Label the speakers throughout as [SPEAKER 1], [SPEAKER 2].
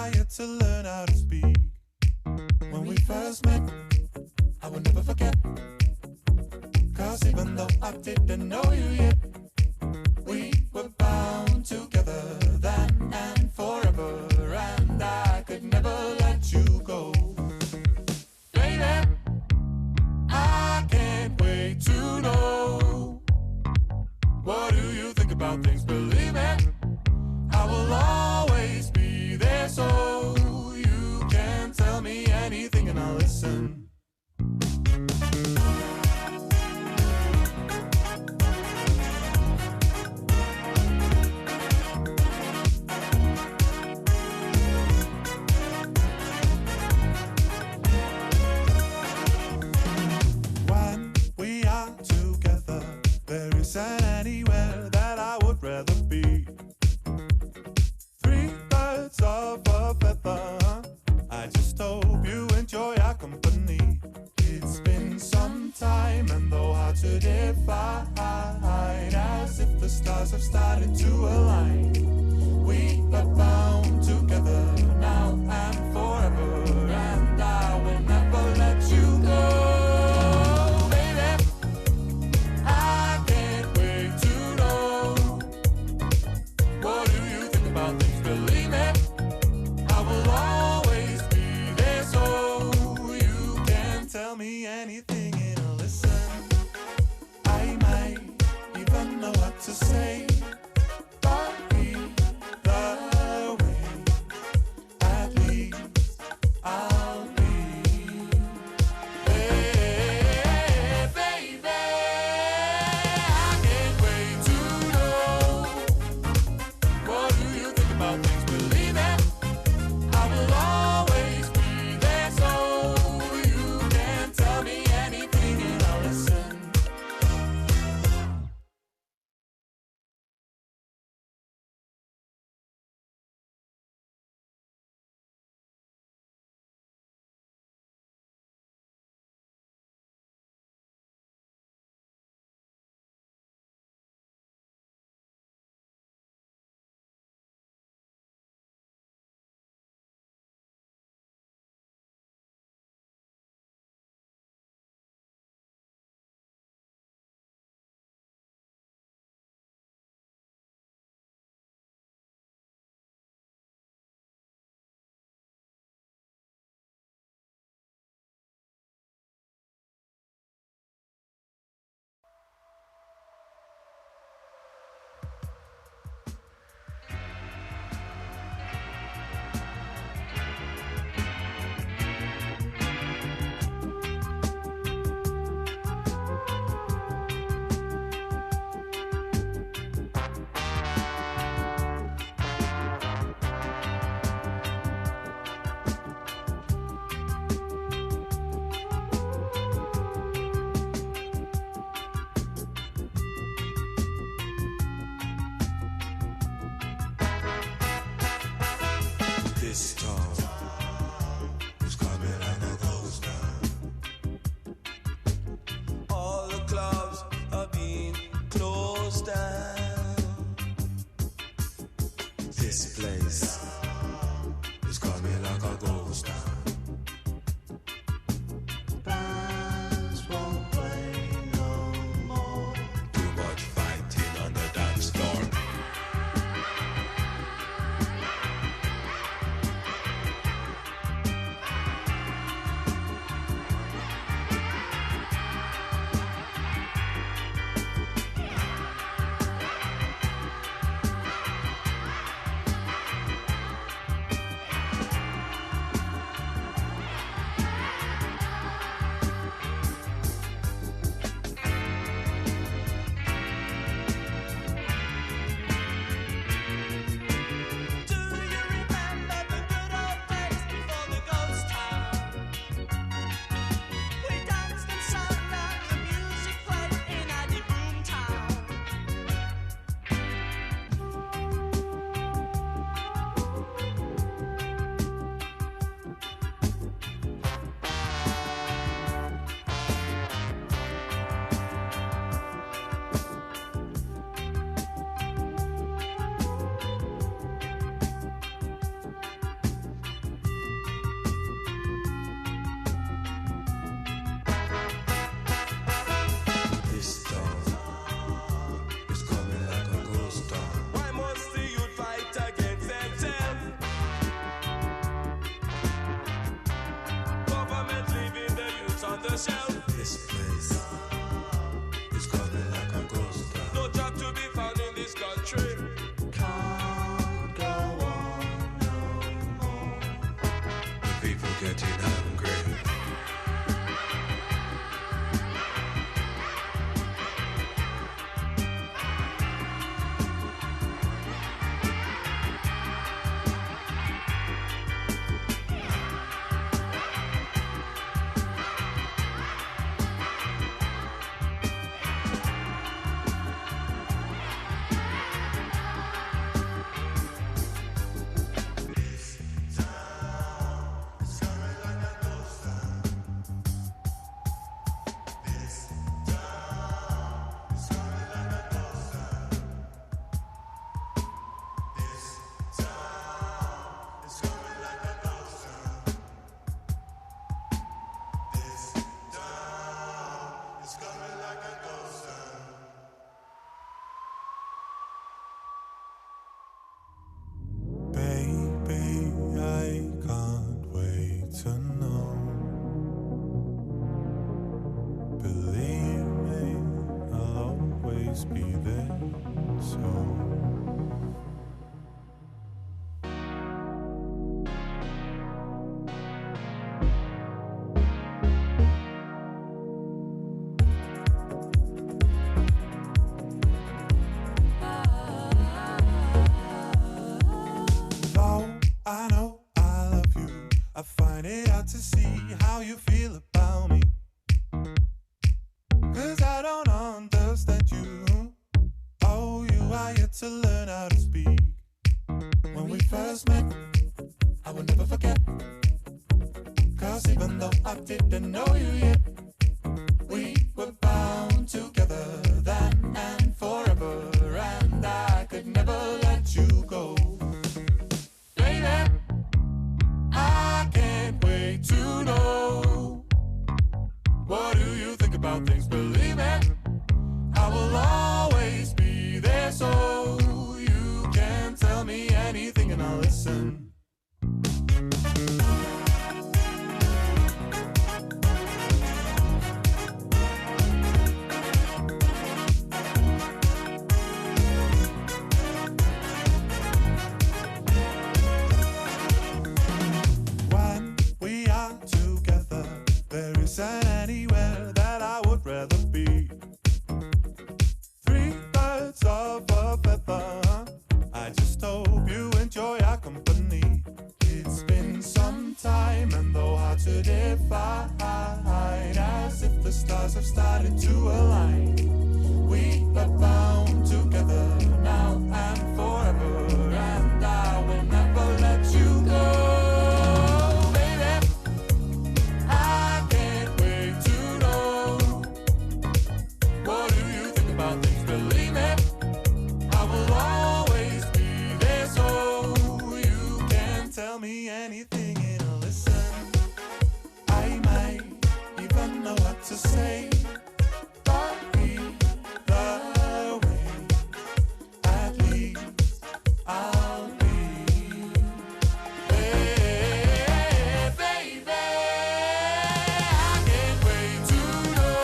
[SPEAKER 1] I had to learn how to speak. When we first met, I will never forget. Cause even though I didn't know you yet, we were bound together then and forever. And I could never let you go. Baby, I can't wait to know. What do you think about things? Believe me, I will always be there, so you can tell me anything and I'll listen. When we are together, there isn't anywhere that I would rather be. Three birds of a feather. I just hope you enjoy our company. It's been some time and though hard to define, as if the stars have started to align. We are bound together now and forever, and I will never let you go. Baby, I can't wait to know. What do you think about things? Believe me, I will always be there, so you can tell me anything and I'll listen. I might even know what to say, but either way, at least I'll be. Hey, baby, I can't wait to know. What do you think about things? Believe it, I will always be there, so you can tell me anything and I'll listen. This storm is coming like a ghost town. All the clubs are being closed down. This place is coming like a ghost town. Bands won't play no more. Too much fighting on the dance floor. you feel about me. 'Cause I don't understand you. Oh, you are yet to learn how to speak. When we first met, I will never forget. 'Cause even though I didn't know you yet, we were bound together then and forever, and I could never let you go. Baby, I can't wait to know. What do you think about things? Believe me, I will always be there, so you can tell me anything and I'll listen. When we are together, there isn't anywhere that I would rather be. Three birds of a feather. I just hope you enjoy our company. It's been some time and though hard to define, as if the stars have started to align. We are bound together now and forever, and I will never let you go. Baby, I can't wait to know. What do you think about things? Believe me, I will always be there, so you can tell me anything and I'll listen. I might even know what to say, but either way, at least I'll be. Hey, baby, I can't wait to know.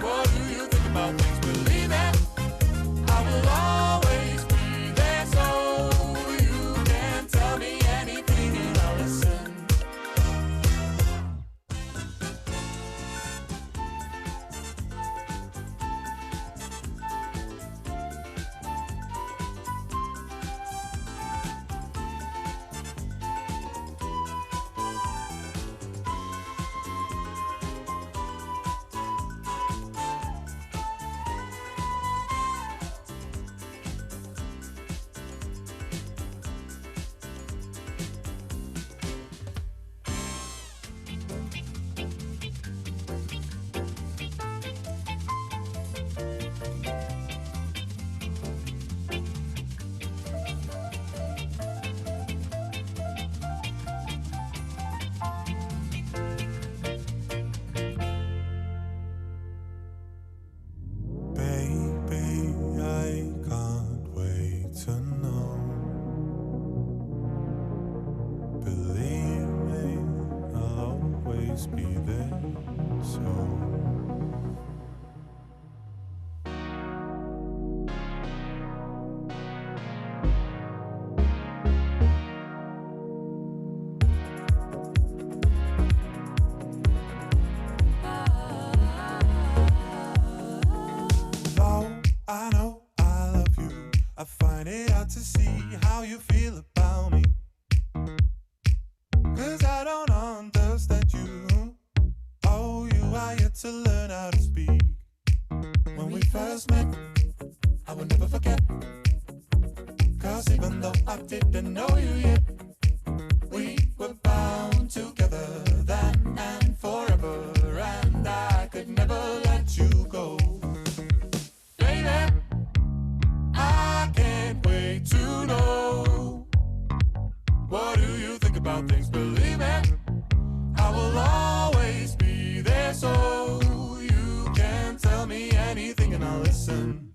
[SPEAKER 1] What do you think about things? Believe me, I will always be there, so you can tell me anything and I'll listen. Baby, I can't wait to know. Believe me, I'll always be there, so. Though I know I love you, I find it hard to see how you feel about me. 'Cause I don't understand you. Oh, you are yet to learn how to speak. When we first met, I will never forget. 'Cause even though I didn't know you yet, we were bound together then and forever, and I could never let you go. Baby, I can't wait to know. What do you think about things? Believe me, I will always be there, so you can tell me anything and I'll listen.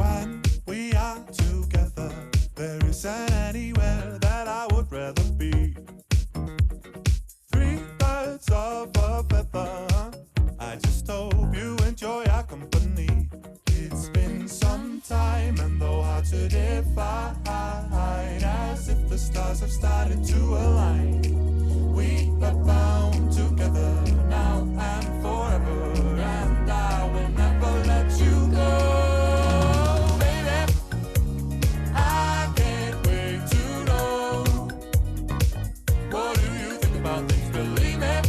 [SPEAKER 1] When we are together, there isn't anywhere that I would rather be. Three birds of a feather. I just hope you enjoy our company. It's been some time and though hard to define, as if the stars have started to align. we're bound together now and forever, and I will never let you go, baby. I can't wait to know, what do you think about things? Believe me,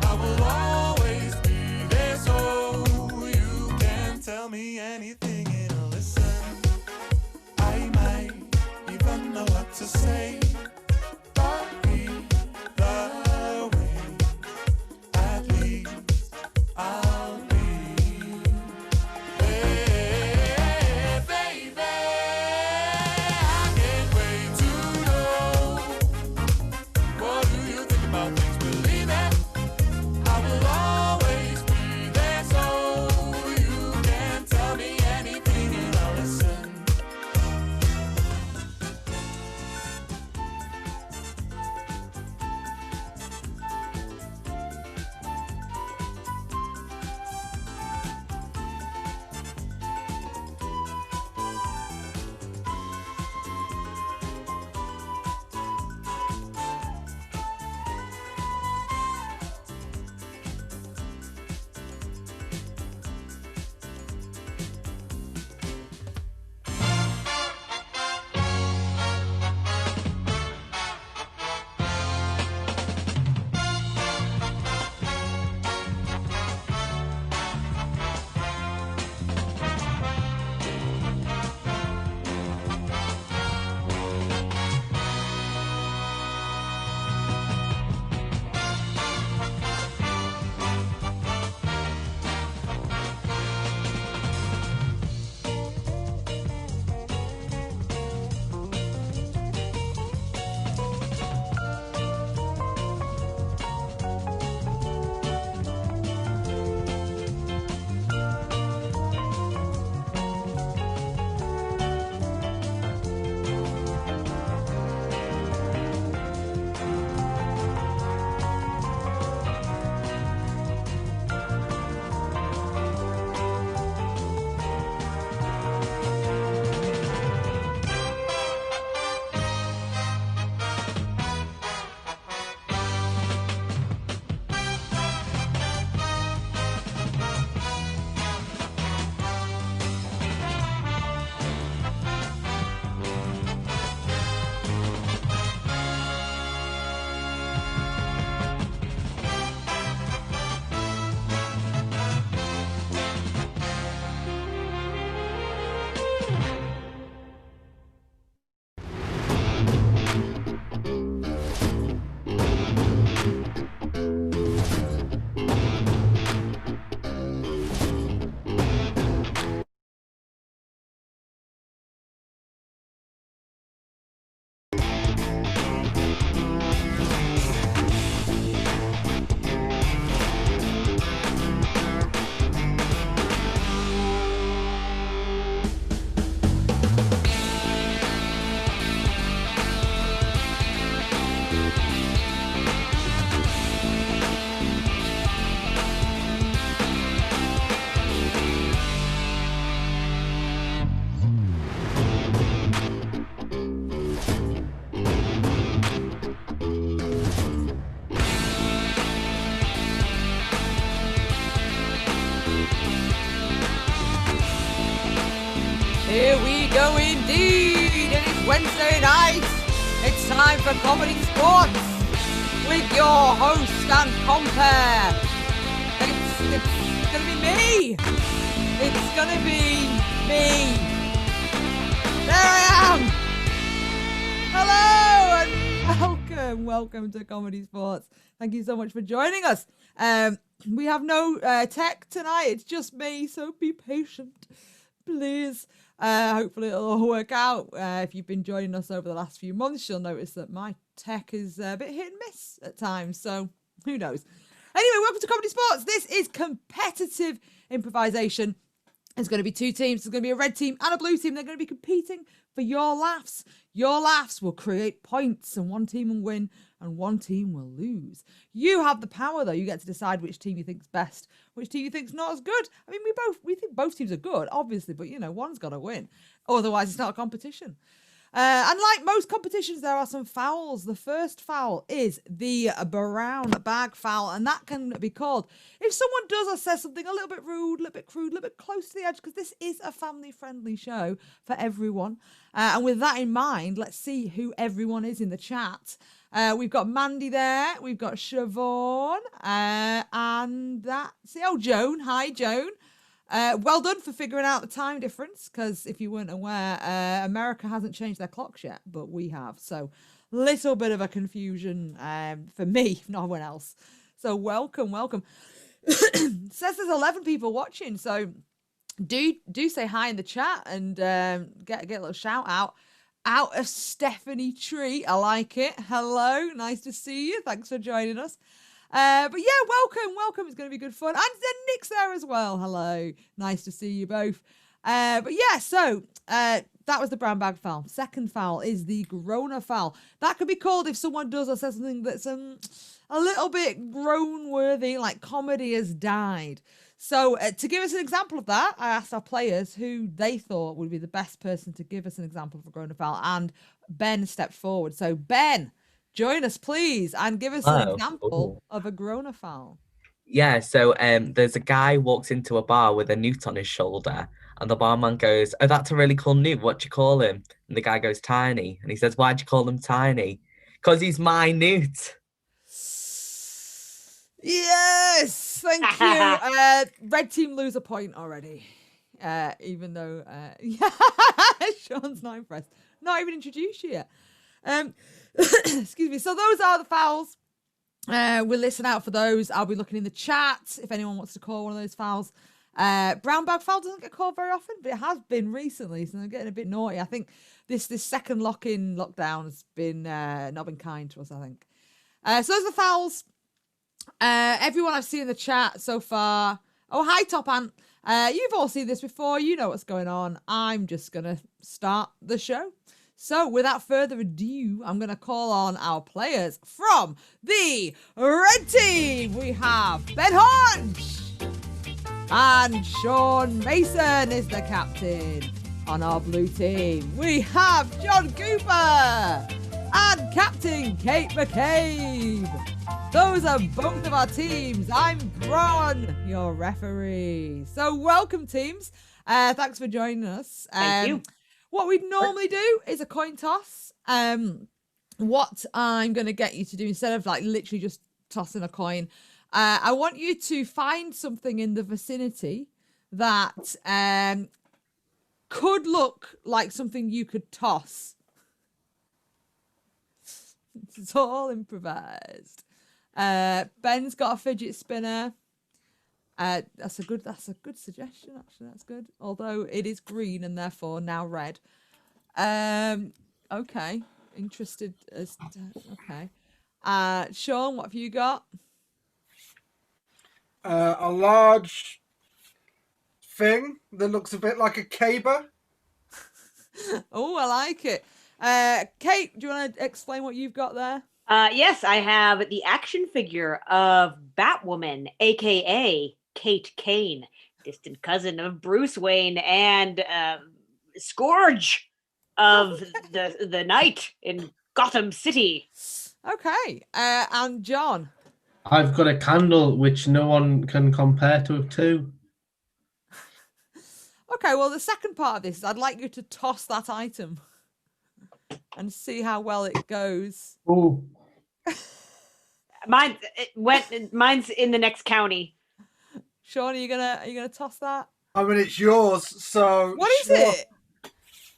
[SPEAKER 1] I will always be there, so you can tell me anything and I'll listen. I might even know what to say, but either way, at least I'll be there, baby. I can't wait to know, what do you think about things? Believe me, I will always be there, so you can tell me anything and I'll listen.
[SPEAKER 2] Here we go indeed. It is Wednesday night. It's time for Comedy Sports with your host and compere. It's gonna be me. It's gonna be me. There I am. Hello and welcome to Comedy Sports. Thank you so much for joining us. We have no tech tonight. It's just me, so be patient, please. Hopefully it'll all work out. If you've been joining us over the last few months, you'll notice that my tech is a bit hit and miss at times, so who knows. Anyway, welcome to Comedy Sports. This is competitive improvisation. There's going to be two teams. There's going to be a red team and a blue team. They're going to be competing for your laughs. Your laughs will create points, and one team will win and one team will lose. You have the power, though. You get to decide which team you think's best, which team you think's not as good. I mean, we think both teams are good, obviously, but, you know, one's got to win. Otherwise, it's not a competition. And like most competitions, there are some fouls. The first foul is the brown bag foul, and that can be called if someone does or says something a little bit rude, a little bit crude, a little bit close to the edge, because this is a family-friendly show for everyone. And with that in mind, let's see who everyone is in the chat. We've got Mandy there, we've got Siobhan, and that's it. Oh, Joan. Hi, Joan. Well done for figuring out the time difference, because if you weren't aware, America hasn't changed their clocks yet, but we have. So little bit of a confusion for me, if no one else. So welcome. Says there's 11 people watching, so do say hi in the chat and get a little shout out of Stephanie Tree. I like it. Hello, nice to see you. Thanks for joining us. But yeah, welcome. It's going to be good fun. And then Nick's there as well. Hello. Nice to see you both. But yeah, so that was the brown bag foul. Second foul is the groaner foul. That could be called if someone does or says something that's a little bit groan-worthy, like comedy has died. So to give us an example of that, I asked our players who they thought would be the best person to give us an example of a groaner foul, and Ben stepped forward. So Ben, join us, please, and give us an example of a groaner foul.
[SPEAKER 3] Yeah, so there's a guy walks into a bar with a newt on his shoulder, and the barman goes, "Oh, that's a really cool newt. What do you call him?" And the guy goes, "Tiny." And he says, "Why'd you call him Tiny?" "Because he's my newt."
[SPEAKER 2] Yes, thank you. Red team lose a point already, even though Sean's not impressed. Not even introduced you yet. Excuse me. So those are the fouls. We'll listen out for those. I'll be looking in the chat if anyone wants to call one of those fouls. Brown bag foul doesn't get called very often, but it has been recently, so they're getting a bit naughty. I think this second lockdown has been not been kind to us, I think. So those are the fouls. Everyone I've seen in the chat so far. Oh, hi, Top Ant. You've all seen this before. You know what's going on. I'm just going to start the show. So without further ado, I'm going to call on our players from the red team. We have Ben Hodge and Sean Mason is the captain. On our blue team, we have John Cooper and Captain Kate McCabe. Those are both of our teams. I'm Bron, your referee. So welcome, teams. Thanks for joining us.
[SPEAKER 4] Thank you.
[SPEAKER 2] What we'd normally do is a coin toss. What I'm going to get you to do, instead of like literally just tossing a coin, I want you to find something in the vicinity that could look like something you could toss. It's all improvised. Ben's got a fidget spinner. That's a good suggestion, actually. That's good. Although it is green and therefore now red. Okay. Interested as to, okay. Sean, what have you got?
[SPEAKER 5] A large thing that looks a bit like a caber.
[SPEAKER 2] Oh, I like it. Kate, do you want to explain what you've got there?
[SPEAKER 4] Yes, I have the action figure of Batwoman, aka Kate Kane, distant cousin of Bruce Wayne and Scourge of the Night in Gotham City.
[SPEAKER 2] Okay, and John?
[SPEAKER 6] I've got a candle which no one can compare to two.
[SPEAKER 2] Okay, well, the second part of this is I'd like you to toss that item and see how well it goes.
[SPEAKER 6] Oh.
[SPEAKER 4] Mine's in the next county.
[SPEAKER 2] Sean, are you gonna toss that?
[SPEAKER 5] I mean, it's yours, so...
[SPEAKER 2] What is it?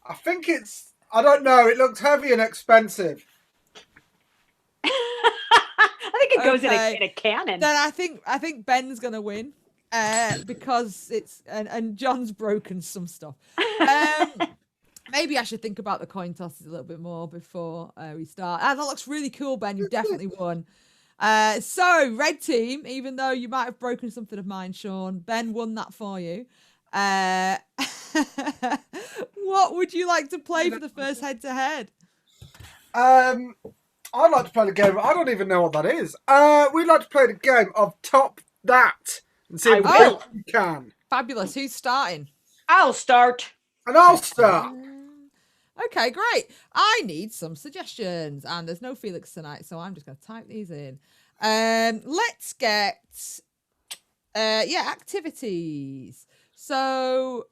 [SPEAKER 5] I think it's... I don't know. It looks heavy and expensive.
[SPEAKER 4] I think it goes in a cannon.
[SPEAKER 2] Then I think Ben's gonna win because it's and John's broken some stuff. Maybe I should think about the coin tosses a little bit more before we start. That looks really cool, Ben. You've definitely won. So red team, even though you might have broken something of mine, Sean, Ben won that for you. What would you like to play for the first head-to-head?
[SPEAKER 5] I'd like to play the game. I don't even know what that is. We'd like to play the game of Top That and see if we can.
[SPEAKER 2] Fabulous. Who's starting?
[SPEAKER 4] I'll start.
[SPEAKER 5] And I'll start.
[SPEAKER 2] Okay, great. I need some suggestions, and there's no Felix tonight, so I'm just going to type these in. Let's get, activities. So,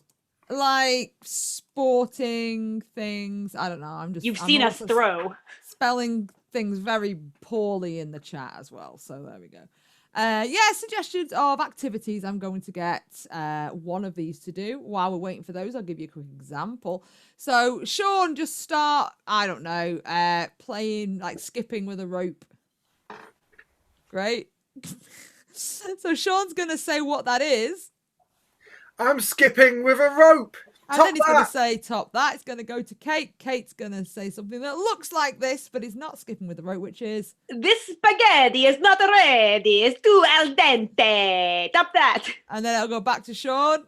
[SPEAKER 2] like sporting things. I don't know.
[SPEAKER 4] You've seen us throw.
[SPEAKER 2] Spelling things very poorly in the chat as well. So there we go. Suggestions of activities. I'm going to get one of these to do. While we're waiting for those, I'll give you a quick example. So Sean, just start, I don't know, playing, like skipping with a rope. Great. So Sean's going to say what that is.
[SPEAKER 5] I'm skipping with a rope.
[SPEAKER 2] And then he's going to say top that. It's going to go to Kate. Kate's going to say something that looks like this, but it's not skipping with the rope, which is...
[SPEAKER 4] This spaghetti is not ready. It's too al dente. Top that.
[SPEAKER 2] And then it'll go back to Sean.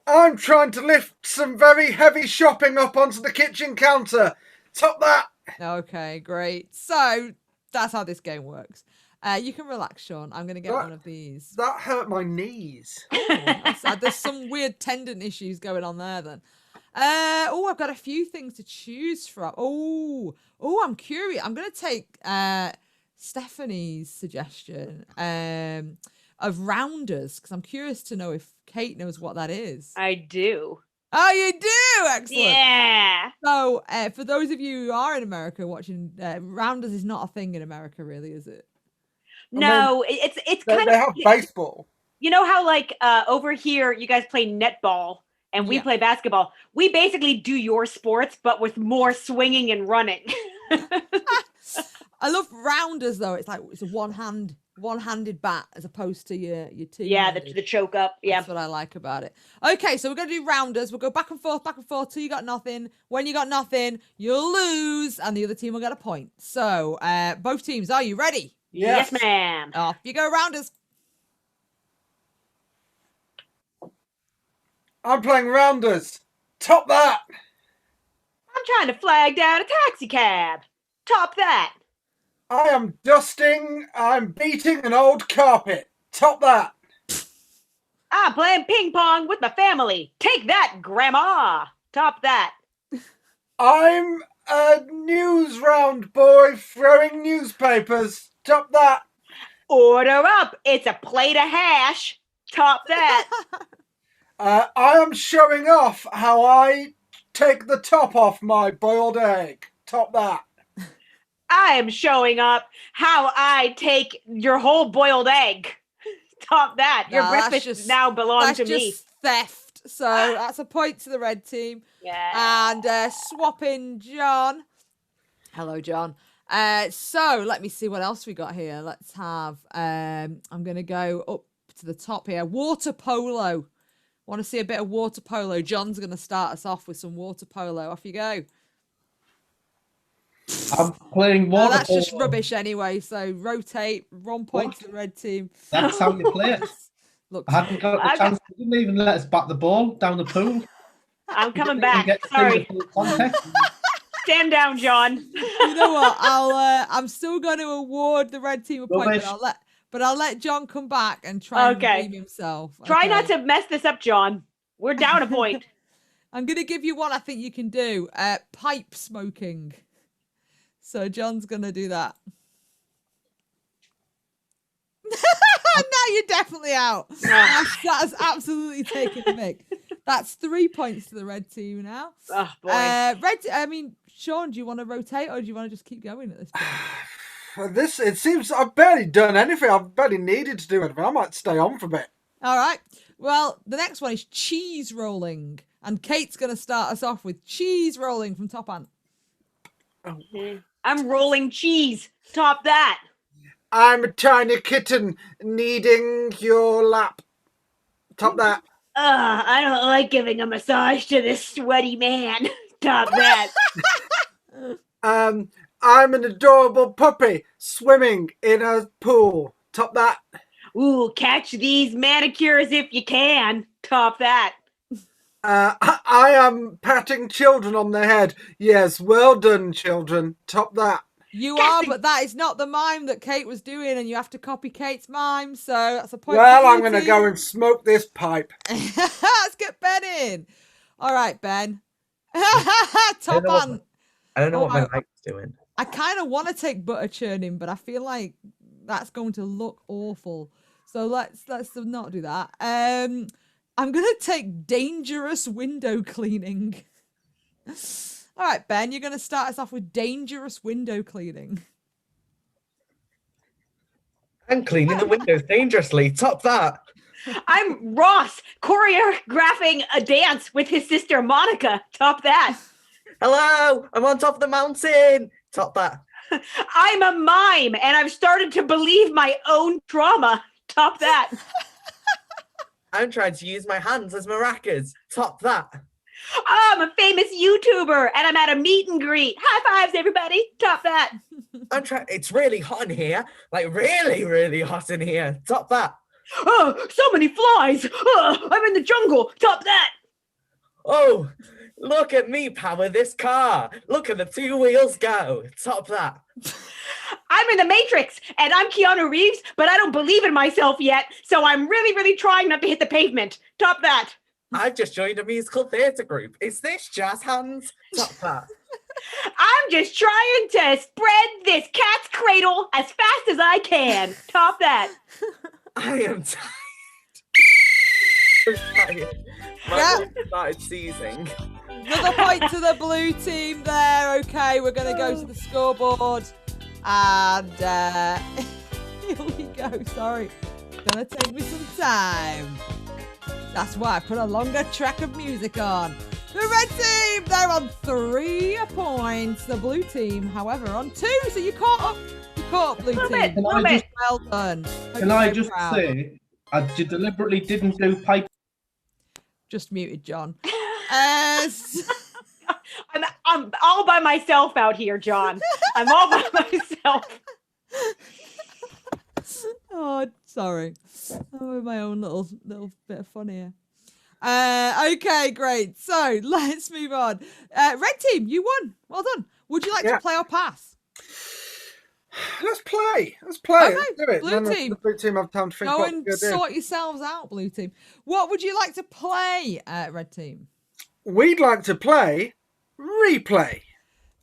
[SPEAKER 5] I'm trying to lift some very heavy shopping up onto the kitchen counter. Top that.
[SPEAKER 2] Okay, great. So that's how this game works. You can relax, Sean. I'm going to get one of these.
[SPEAKER 5] That hurt my knees.
[SPEAKER 2] Oh, that's sad. There's some weird tendon issues going on there then. I've got a few things to choose from. I'm curious. I'm going to take Stephanie's suggestion of rounders, because I'm curious to know if Kate knows what that is.
[SPEAKER 4] I do.
[SPEAKER 2] Oh, you do? Excellent.
[SPEAKER 4] Yeah.
[SPEAKER 2] So, for those of you who are in America watching, rounders is not a thing in America, really, is it?
[SPEAKER 4] No, it's kind of...
[SPEAKER 5] They have baseball.
[SPEAKER 4] You know how, like, over here, you guys play netball, and we play basketball. We basically do your sports, but with more swinging and running.
[SPEAKER 2] I love rounders, though. It's like it's a one-handed bat as opposed to your two.
[SPEAKER 4] Yeah, the choke up. Yeah,
[SPEAKER 2] that's what I like about it. Okay, so we're gonna do rounders. We'll go back and forth till you got nothing. When you got nothing, you'll lose, and the other team will get a point. So, both teams, are you ready?
[SPEAKER 4] Yes, ma'am.
[SPEAKER 2] Off you go, rounders.
[SPEAKER 5] I'm playing rounders. Top that.
[SPEAKER 4] I'm trying to flag down a taxi cab. Top that.
[SPEAKER 5] I am dusting. I'm beating an old carpet. Top that.
[SPEAKER 4] I'm playing ping pong with my family. Take that, Grandma. Top that.
[SPEAKER 5] I'm a news round boy throwing newspapers. Top that.
[SPEAKER 4] Order up. It's a plate of hash. Top that.
[SPEAKER 5] I am showing off how I take the top off my boiled egg. Top that.
[SPEAKER 4] I am showing up how I take your whole boiled egg. Top that. Your breakfast now belongs to me.
[SPEAKER 2] That's just theft. So that's a point to the red team.
[SPEAKER 4] Yeah.
[SPEAKER 2] And swapping John. Hello, John. So let me see what else we got here. Let's have, I'm going to go up to the top here. Water polo. Want to see a bit of water polo? John's going to start us off with some water polo. Off you go.
[SPEAKER 6] I'm playing water
[SPEAKER 2] that's
[SPEAKER 6] polo.
[SPEAKER 2] Just rubbish anyway. So rotate, 1 point to the red team.
[SPEAKER 6] That's how you play it.
[SPEAKER 2] Look,
[SPEAKER 6] I hadn't got the chance. They didn't even let us bat the ball down the pool.
[SPEAKER 4] I'm coming back. Sorry. Stand down, John.
[SPEAKER 2] You know what? I'm still going to award the red team a point, but I'll let John come back and try and redeem himself.
[SPEAKER 4] Try not to mess this up, John. We're down a point.
[SPEAKER 2] I'm going to give you one I think you can do. Pipe smoking. So John's going to do that. Now you're definitely out. That's absolutely taken the mick. That's 3 points to the red team now.
[SPEAKER 4] Oh, boy.
[SPEAKER 2] Sean, do you want to rotate or do you want to just keep going at this point?
[SPEAKER 5] It seems I've barely done anything. I've barely needed to do anything. I might stay on for a bit.
[SPEAKER 2] All right. Well, the next one is cheese rolling. And Kate's going to start us off with cheese rolling from Top Ant.
[SPEAKER 4] I'm rolling cheese. Top that.
[SPEAKER 5] I'm a tiny kitten needing your lap. Top that.
[SPEAKER 4] I don't like giving a massage to this sweaty man. Top that.
[SPEAKER 5] I'm an adorable puppy swimming in a pool. Top that.
[SPEAKER 4] Ooh, catch these manicures if you can. Top that.
[SPEAKER 5] I am patting children on the head. Yes, well done, children. Top that.
[SPEAKER 2] You are, but that is not the mime that Kate was doing, and you have to copy Kate's mime, so that's a point.
[SPEAKER 5] Well, I'm going to go and smoke this pipe.
[SPEAKER 2] Let's get Ben in. All right, Ben. Top
[SPEAKER 3] know what
[SPEAKER 2] on.
[SPEAKER 3] I don't know what my
[SPEAKER 2] Oh,
[SPEAKER 3] light's doing.
[SPEAKER 2] I kind of want to take butter churning, but I feel like that's going to look awful. So let's not do that. I'm gonna take dangerous window cleaning. All right, Ben, you're gonna start us off with dangerous window cleaning.
[SPEAKER 3] I'm cleaning the windows dangerously. Top that.
[SPEAKER 4] I'm Ross choreographing a dance with his sister Monica. Top that.
[SPEAKER 3] Hello, I'm on top of the mountain. Top that.
[SPEAKER 4] I'm a mime and I've started to believe my own trauma. Top that.
[SPEAKER 3] I'm trying to use my hands as maracas. Top that.
[SPEAKER 4] I'm a famous YouTuber and I'm at a meet and greet. High fives, everybody. Top that.
[SPEAKER 3] I'm trying. It's really hot in here. Like really, really hot in here. Top that.
[SPEAKER 4] Oh, so many flies. Oh, I'm in the jungle. Top that.
[SPEAKER 3] Oh, look at me power this car. Look at the 2 wheels go. Top that.
[SPEAKER 4] I'm in the Matrix and I'm Keanu Reeves, but I don't believe in myself yet. So I'm really, really trying not to hit the pavement. Top that.
[SPEAKER 3] I've just joined a musical theatre group. Is this jazz hands? Top that.
[SPEAKER 4] I'm just trying to spread this cat's cradle as fast as I can. Top that.
[SPEAKER 3] I am tired. I'm tired. My
[SPEAKER 2] Yeah.
[SPEAKER 3] voice started seizing.
[SPEAKER 2] Another point to the blue team there. Okay, we're going to go to the scoreboard. And here we go. Sorry. It's going to take me some time. That's why I put a longer track of music on. The red team, they're on 3 points. The blue team, however, on 2. So you caught up. You caught up, blue
[SPEAKER 4] Little
[SPEAKER 2] team.
[SPEAKER 4] bit, little bit.
[SPEAKER 2] Well done. Hope
[SPEAKER 6] Can
[SPEAKER 2] you're
[SPEAKER 6] I
[SPEAKER 2] so
[SPEAKER 6] just
[SPEAKER 2] proud.
[SPEAKER 6] say, I deliberately didn't do pipe.
[SPEAKER 2] Just muted John.
[SPEAKER 4] I'm all by myself out here, John. I'm all by myself.
[SPEAKER 2] Oh, sorry. Oh, my own little bit of fun here. Okay, great. So let's move on. Red team, you won. Well done. Would you like to play or pass?
[SPEAKER 5] Let's play. Let's
[SPEAKER 2] Okay,
[SPEAKER 5] do it.
[SPEAKER 2] blue
[SPEAKER 5] Then the
[SPEAKER 2] team.
[SPEAKER 5] blue team have time to think
[SPEAKER 2] Go
[SPEAKER 5] what
[SPEAKER 2] and
[SPEAKER 5] we're going to do.
[SPEAKER 2] sort yourselves out, blue team. What would you like to play, red team?
[SPEAKER 5] We'd like to play replay.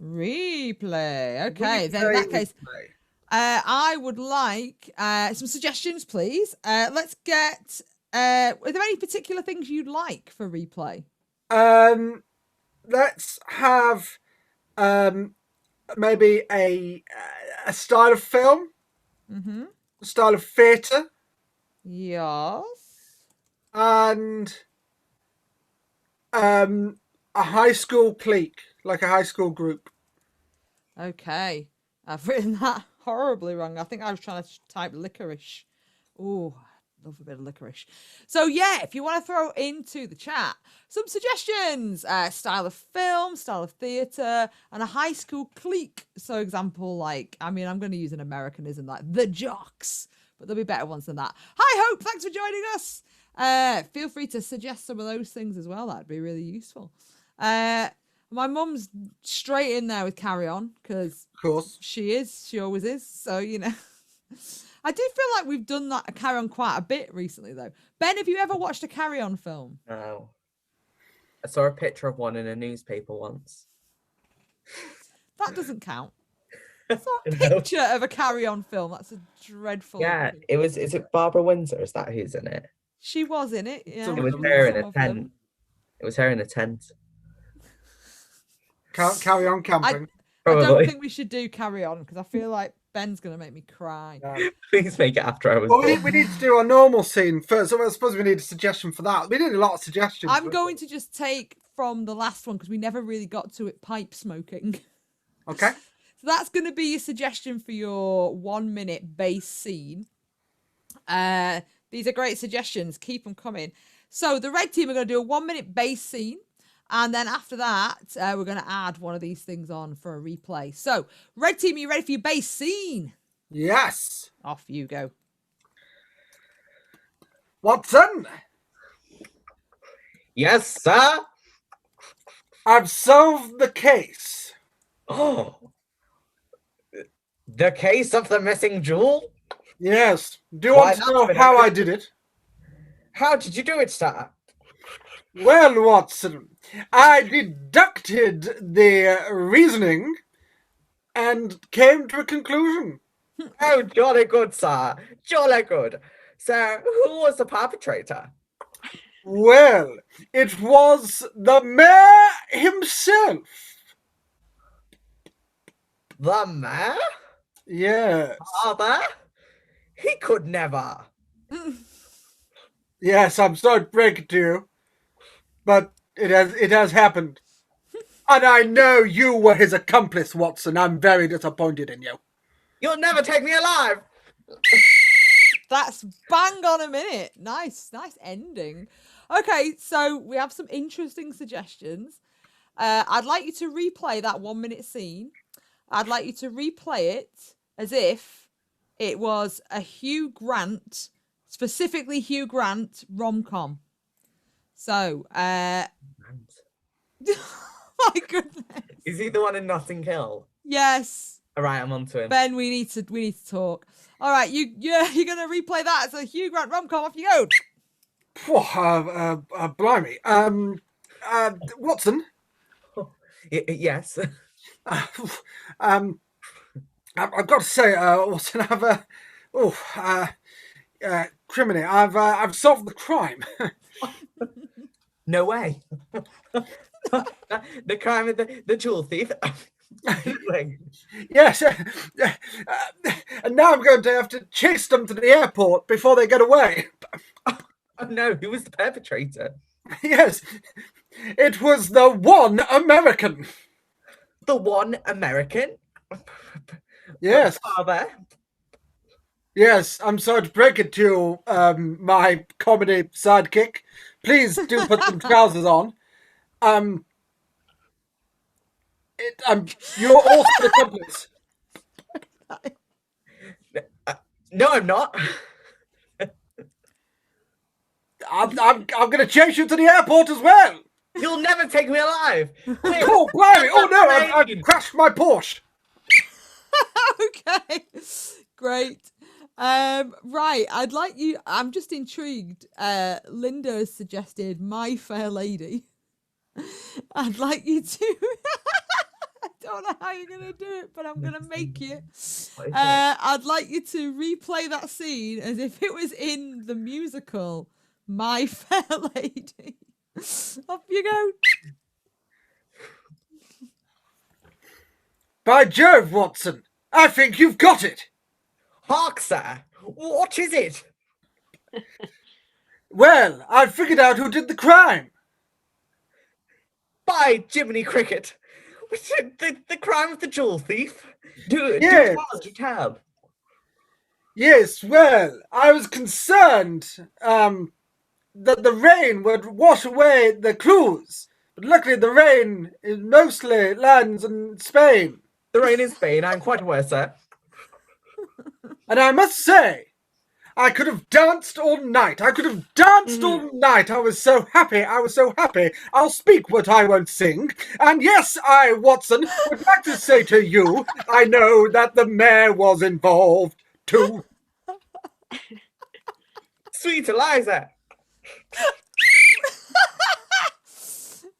[SPEAKER 2] Replay. Okay, then in that case,
[SPEAKER 5] Replay.
[SPEAKER 2] I would like some suggestions, please. Let's get. Are there any particular things you'd like for replay?
[SPEAKER 5] Let's have maybe a style of film,
[SPEAKER 2] Mm-hmm.
[SPEAKER 5] a style of theatre,
[SPEAKER 2] Yes.
[SPEAKER 5] and a high school clique, like a high school group.
[SPEAKER 2] Okay. I've written that horribly wrong. I think I was trying to type licorice. Oh, love a bit of licorice. So yeah, if you want to throw into the chat some suggestions, style of film, style of theatre, and a high school clique. So example, like, I mean, I'm going to use an Americanism like the Jocks, but there'll be better ones than that. Hi Hope, thanks for joining us. Feel free to suggest some of those things as well. That'd be really useful. My mum's straight in there with Carry On because
[SPEAKER 5] Of course.
[SPEAKER 2] she always is. So, you know, I do feel like we've done that Carry On quite a bit recently, though. Ben, have you ever watched a Carry On film?
[SPEAKER 3] No. I saw a picture of one in a newspaper once.
[SPEAKER 2] That doesn't count. I saw a
[SPEAKER 3] No.
[SPEAKER 2] picture of a Carry On film. That's a dreadful.
[SPEAKER 3] Yeah,
[SPEAKER 2] thing.
[SPEAKER 3] it was. Is it Barbara Windsor? Is that who's in it?
[SPEAKER 2] She was in it. Yeah,
[SPEAKER 5] Some
[SPEAKER 3] It was
[SPEAKER 5] of
[SPEAKER 3] her in
[SPEAKER 2] some
[SPEAKER 3] a
[SPEAKER 2] of them.
[SPEAKER 3] tent. It was her in a tent.
[SPEAKER 5] Carry on camping.
[SPEAKER 2] I don't
[SPEAKER 3] Probably.
[SPEAKER 2] think we should do Carry On because I feel like Ben's going to make me cry.
[SPEAKER 5] Yeah.
[SPEAKER 3] Please make it after I was
[SPEAKER 5] Well,
[SPEAKER 3] born.
[SPEAKER 5] we need to do our normal scene first. So I suppose we need a suggestion for that. We need a lot of suggestions.
[SPEAKER 2] I'm going to just take from the last one because we never really got to it, pipe smoking.
[SPEAKER 5] Okay.
[SPEAKER 2] So that's going to be your suggestion for your 1 minute base scene. These are great suggestions. Keep them coming. So the red team are going to do a 1 minute base scene. And then after that, we're going to add one of these things on for a replay. So red team, are you ready for your base scene?
[SPEAKER 5] Yes.
[SPEAKER 2] Off you go.
[SPEAKER 5] Watson,
[SPEAKER 3] Yes, sir.
[SPEAKER 5] I've solved the case.
[SPEAKER 3] Oh, the case of the missing jewel.
[SPEAKER 5] Yes. Do you
[SPEAKER 3] Why,
[SPEAKER 5] want to
[SPEAKER 3] that's
[SPEAKER 5] know
[SPEAKER 3] been
[SPEAKER 5] how
[SPEAKER 3] a-
[SPEAKER 5] I did it?
[SPEAKER 3] How did you do it, sir?
[SPEAKER 5] Well, Watson, I deducted the reasoning and came to a conclusion.
[SPEAKER 3] Oh, jolly good, sir. Jolly good. So, who was the perpetrator?
[SPEAKER 5] Well, it was the mayor himself.
[SPEAKER 3] The mayor?
[SPEAKER 5] Yes.
[SPEAKER 3] Father? He could never.
[SPEAKER 5] Yes, I'm sorry to break it to you, but it has happened. And I know you were his accomplice, Watson. I'm very disappointed in you.
[SPEAKER 3] You'll never take me alive.
[SPEAKER 2] That's bang on a minute. Nice ending. Okay, so we have some interesting suggestions. I'd like you to replay that 1 minute scene. I'd like you to replay it as if it was a Hugh Grant, specifically Hugh Grant rom-com. So, my goodness.
[SPEAKER 3] Is he the one in Notting Hill?
[SPEAKER 2] Yes.
[SPEAKER 3] All right, I'm on to him.
[SPEAKER 2] Ben, we need to talk. All right, you're gonna replay that as a Hugh Grant rom-com. Off you go.
[SPEAKER 5] Blimey. Watson.
[SPEAKER 3] Yes.
[SPEAKER 5] I've got to say, Watson, criminal. I've solved the crime.
[SPEAKER 3] No way. The crime of the jewel thief.
[SPEAKER 5] Yes, and now I'm going to have to chase them to the airport before they get away.
[SPEAKER 3] Oh no, who was the perpetrator?
[SPEAKER 5] Yes, it was the one American.
[SPEAKER 3] The one American?
[SPEAKER 5] Yes.
[SPEAKER 3] Father?
[SPEAKER 5] Yes, I'm sorry to break it to you, my comedy sidekick. Please do put some trousers on. You're also the accomplice.
[SPEAKER 3] No, I'm not.
[SPEAKER 5] I'm going to chase you to the airport as well.
[SPEAKER 3] You'll never take me alive.
[SPEAKER 5] Oh, blimey! Oh no! I've crashed my Porsche.
[SPEAKER 2] Okay, great. Right, I'd like you. I'm just intrigued. Linda has suggested My Fair Lady. I'd like you to. I don't know how you're gonna do it, but I'm gonna make you. I'd like you to replay that scene as if it was in the musical My Fair Lady. Off you go.
[SPEAKER 5] By Jove, Watson! I think you've got it.
[SPEAKER 3] Hark, sir. What is it?
[SPEAKER 5] Well, I've figured out who did the crime.
[SPEAKER 3] By Jiminy Cricket. The crime of the jewel thief?
[SPEAKER 5] Yes.
[SPEAKER 3] Do tell.
[SPEAKER 5] Yes, well, I was concerned that the rain would wash away the clues. But luckily the rain mostly lands in Spain.
[SPEAKER 3] The rain in Spain, I'm quite aware, sir.
[SPEAKER 5] And I must say, I could have danced all night. I was so happy. I'll speak what I won't sing. And yes, I, Watson, would like to say to you, I know that the mayor was involved too.
[SPEAKER 3] Sweet Eliza.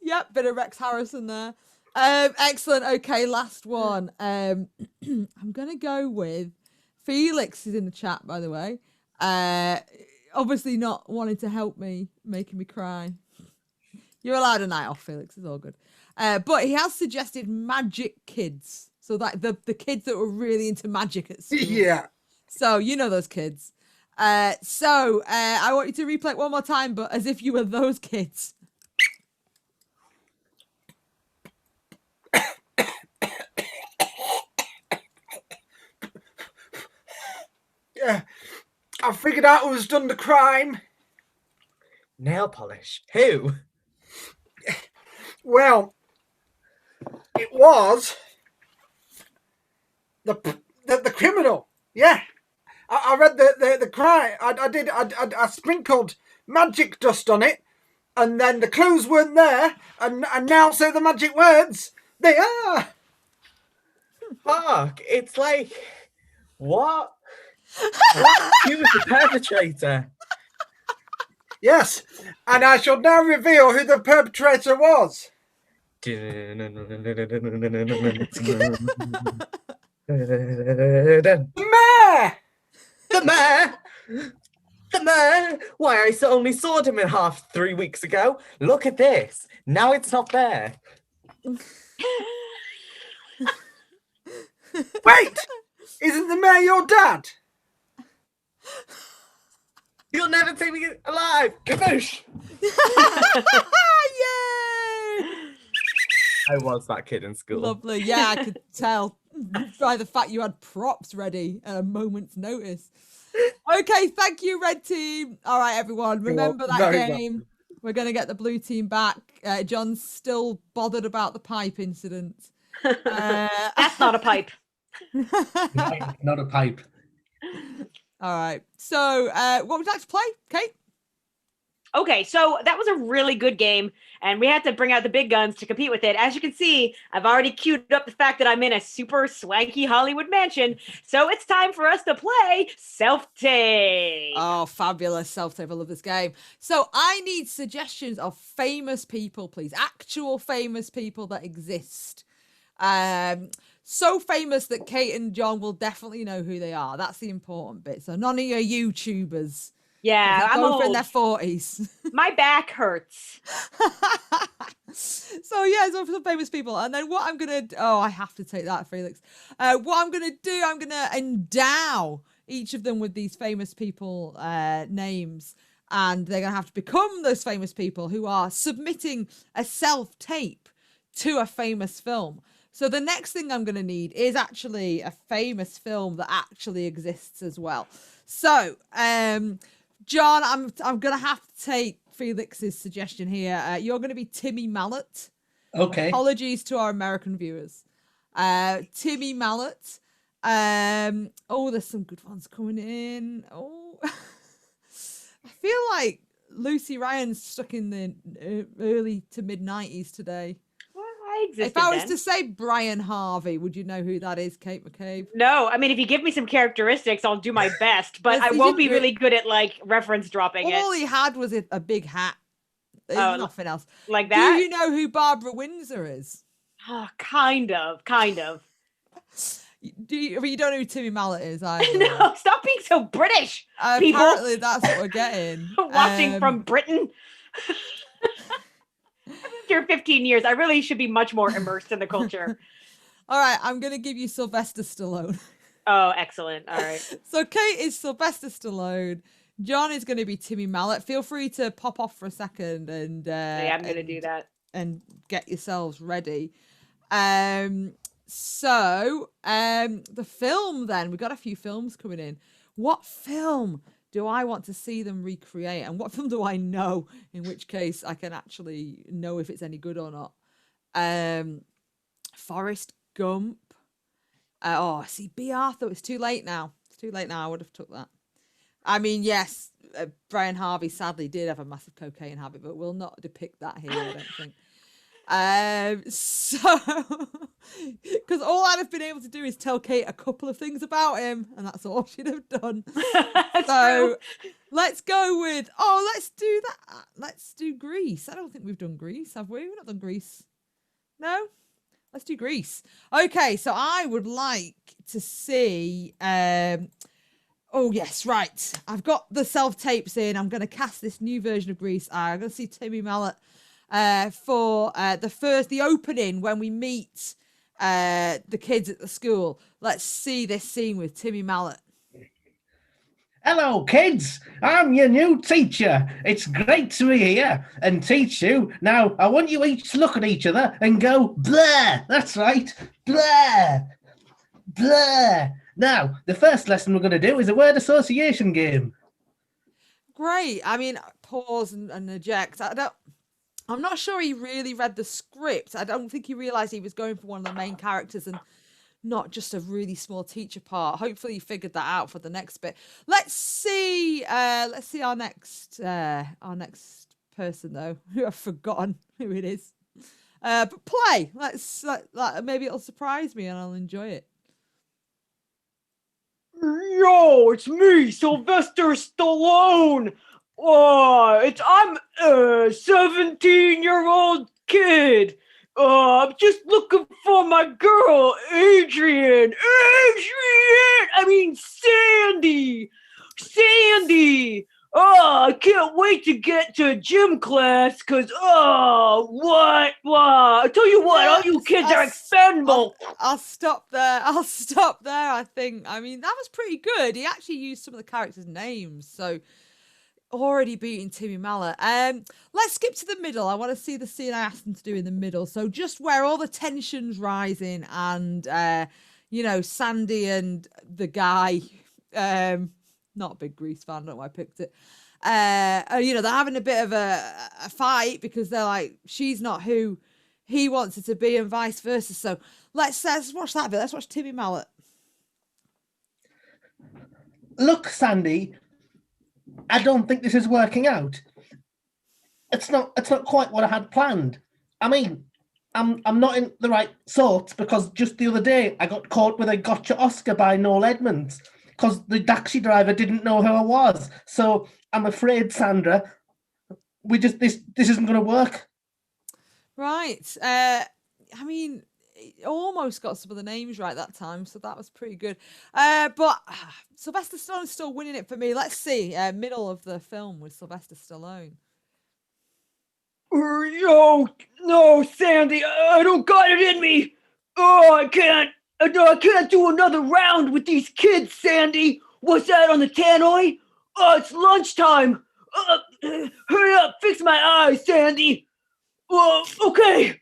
[SPEAKER 2] Yep, bit of Rex Harrison there. Excellent. Okay, last one. I'm gonna go with Felix is in the chat, by the way. Obviously not wanting to help me, making me cry. You're allowed a night off, Felix. It's all good. But he has suggested magic kids. So that the kids that were really into magic at school.
[SPEAKER 5] Yeah.
[SPEAKER 2] So you know those kids. I want you to replay it one more time, but as if you were those kids.
[SPEAKER 5] Yeah. I figured out who's done the crime.
[SPEAKER 3] Nail polish. Who?
[SPEAKER 5] Well, it was the criminal. Yeah, I read the crime. I sprinkled magic dust on it, and then the clues weren't there, and now say the magic words. They are.
[SPEAKER 3] Fuck! It's like what? He was the perpetrator.
[SPEAKER 5] Yes, and I shall now reveal who the perpetrator was. The mayor!
[SPEAKER 3] The mayor! The mayor! Why, I only sawed him in half 3 weeks ago. Look at this. Now it's not there.
[SPEAKER 5] Wait! Isn't the mayor your dad?
[SPEAKER 3] You'll never see me alive. Kaboosh!
[SPEAKER 2] Yay!
[SPEAKER 3] I was that kid in school.
[SPEAKER 2] Lovely. Yeah, I could tell by the fact you had props ready at a moment's notice. Okay, thank you, red team. All right, everyone, remember that game. We're going to get the blue team back. John's still bothered about the pipe incident.
[SPEAKER 4] That's not a pipe.
[SPEAKER 6] Not a pipe.
[SPEAKER 2] All right. So what would you like to play, Kate?
[SPEAKER 4] Okay, so that was a really good game, and we had to bring out the big guns to compete with it. As you can see, I've already queued up the fact that I'm in a super swanky Hollywood mansion, so it's time for us to play Self-Tape.
[SPEAKER 2] Oh, fabulous. Self-tape. I love this game. So I need suggestions of famous people, please. Actual famous people that exist. So famous that Kate and John will definitely know who they are. That's the important bit. So none of your YouTubers.
[SPEAKER 4] Yeah, I'm
[SPEAKER 2] both
[SPEAKER 4] old.
[SPEAKER 2] in their 40s.
[SPEAKER 4] My back hurts.
[SPEAKER 2] So yeah, so for some famous people. And then what I'm going to... Oh, I have to take that, Felix. What I'm going to do, I'm going to endow each of them with these famous people names. And they're going to have to become those famous people who are submitting a self-tape to a famous film. So the next thing I'm going to need is actually a famous film that actually exists as well. So, John, I'm going to have to take Felix's suggestion here. You're going to be Timmy Mallet.
[SPEAKER 6] Okay.
[SPEAKER 2] Apologies to our American viewers. Timmy Mallet. Oh, there's some good ones coming in. Oh, I feel like Lucy Ryan's stuck in the early to mid 90s today.
[SPEAKER 4] I existed
[SPEAKER 2] If I was
[SPEAKER 4] then.
[SPEAKER 2] to say Brian Harvey, would you know who that is, Kate McCabe?
[SPEAKER 4] No, I mean, if you give me some characteristics, I'll do my best, but
[SPEAKER 2] Yes,
[SPEAKER 4] I
[SPEAKER 2] you
[SPEAKER 4] won't be
[SPEAKER 2] did
[SPEAKER 4] really good at, like, reference dropping
[SPEAKER 2] All
[SPEAKER 4] it.
[SPEAKER 2] he had was a big hat. There's
[SPEAKER 4] Oh,
[SPEAKER 2] nothing else.
[SPEAKER 4] Like
[SPEAKER 2] Do
[SPEAKER 4] that?
[SPEAKER 2] you know who Barbara Windsor is?
[SPEAKER 4] Oh, kind of.
[SPEAKER 2] Do you, but you don't know who Timmy Mallet is either.
[SPEAKER 4] No, stop being so British. people.
[SPEAKER 2] Apparently that's what we're getting.
[SPEAKER 4] Watching from Britain. After 15 years, I really should be much more immersed in the culture.
[SPEAKER 2] All right, I'm going to give you Sylvester Stallone.
[SPEAKER 4] Oh, excellent. All right.
[SPEAKER 2] So Kate is Sylvester Stallone. John is going to be Timmy Mallet. Feel free to pop off for a second and
[SPEAKER 4] Yeah, I'm going to do that.
[SPEAKER 2] and get yourselves ready. So the film then, we've got a few films coming in. What film do I want to see them recreate? And what film do I know? In which case I can actually know if it's any good or not. Forrest Gump. See, B. Arthur. It's too late now. I would have took that. I mean, yes, Brian Harvey sadly did have a massive cocaine habit, but we'll not depict that here, I don't think. Because all I'd have been able to do is tell Kate a couple of things about him, and that's all she'd have done. So let's go with, let's do that. Let's do Grease. I don't think we've done Grease, have we? We've not done Grease. No? Let's do Grease. Okay, so I would like to see, oh yes, right. I've got the self-tapes in. I'm going to cast this new version of Grease. I'm going to see Timmy Mallet for the opening when we meet the kids at the school. Let's see this scene with Timmy Mallet.
[SPEAKER 6] Hello, kids. I'm your new teacher. It's great to be here and teach you. Now, I want you each to look at each other and go, blah. That's right. Blah. Blah. Now, the first lesson we're going to do is a word association game.
[SPEAKER 2] Great. I mean, pause and eject. I'm not sure he really read the script. I don't think he realised he was going for one of the main characters and not just a really small teacher part. Hopefully he figured that out for the next bit. Let's see our next person though, who I've forgotten who it is. But play. Maybe it'll surprise me and I'll enjoy it.
[SPEAKER 4] Yo, it's me, Sylvester Stallone. I'm a 17-year-old kid. I'm just looking for my girl, Adrian. Sandy. Oh, I can't wait to get to gym class, cause what? I tell you what, all you kids are expendable.
[SPEAKER 2] I'll stop there. I think. I mean, that was pretty good. He actually used some of the characters' names, so already beating Timmy Mallet. Let's skip to the middle. I want to see the scene I asked him to do in the middle. So just where all the tension's rising, and Sandy and the guy, not a big Grease fan, I don't know why I picked it. They're having a bit of a fight because they're like, she's not who he wants her to be, and vice versa. So let's watch that bit. Let's watch Timmy Mallet.
[SPEAKER 6] Look, Sandy, I don't think this is working out. It's not quite what I had planned. I mean, I'm not in the right sorts because just the other day I got caught with a gotcha Oscar by Noel Edmonds because the taxi driver didn't know who I was. So I'm afraid, Sandra, this isn't going to work.
[SPEAKER 2] Right. It almost got some of the names right that time, so that was pretty good. But Sylvester Stallone's still winning it for me. Let's see. Middle of the film with Sylvester Stallone.
[SPEAKER 4] No, Sandy, I don't got it in me. I can't do another round with these kids, Sandy. What's that on the tannoy? It's lunchtime. Hurry up, fix my eyes, Sandy. Okay.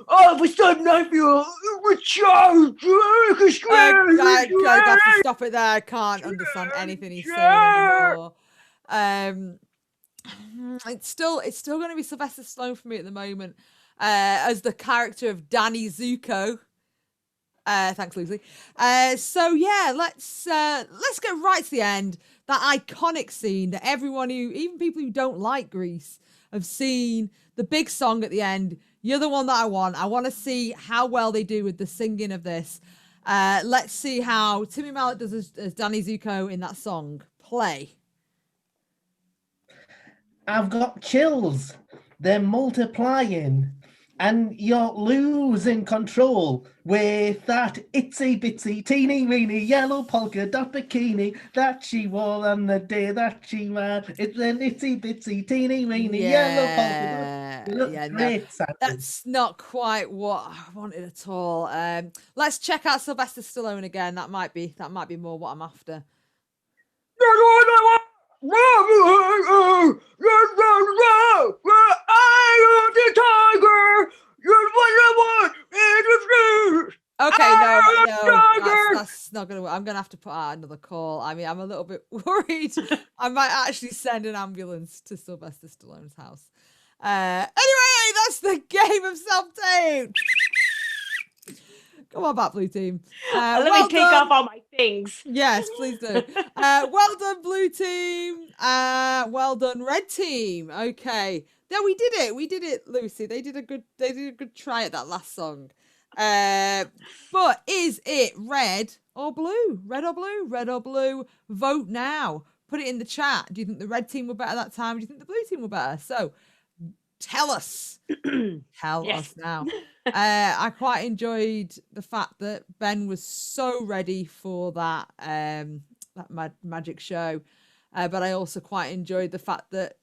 [SPEAKER 4] All of a sudden, I feel recharged.
[SPEAKER 2] I have to stop it there. I can't understand anything he's saying anymore. It's still going to be Sylvester Stallone for me at the moment, as the character of Danny Zuko. Thanks, Lucy. So yeah, let's get right to the end. That iconic scene that everyone even people who don't like Grease, have seen. The big song at the end. You're the one that I want. I want to see how well they do with the singing of this. Let's see how Timmy Mallet does as Danny Zuko in that song. Play.
[SPEAKER 6] I've got chills. They're multiplying. And you're losing control with that itsy bitsy teeny weeny yellow polka dot bikini that she wore on the day that she married. It's an itsy bitsy teeny weeny yellow polka dot. You look great, Sandy.
[SPEAKER 2] That's not quite what I wanted at all. Let's check out Sylvester Stallone again. That might be more what I'm after. Okay, no, that's not gonna work. I'm gonna have to put out another call. I mean, I'm a little bit worried. I might actually send an ambulance to Sylvester Stallone's house. Anyway, that's the game of self-tape. Come on back, Blue Team.
[SPEAKER 4] Let me take off all my things.
[SPEAKER 2] Yes, please do. Well done, Blue Team. Well done, Red Team. Okay. Yeah, we did it, Lucy. They did a good try at that last song. But is it red or blue? Red or blue? Red or blue? Vote now. Put it in the chat. Do you think the red team were better that time? Do you think the blue team were better? So tell us. Tell us now. I quite enjoyed the fact that Ben was so ready for that magic show. But I also quite enjoyed the fact that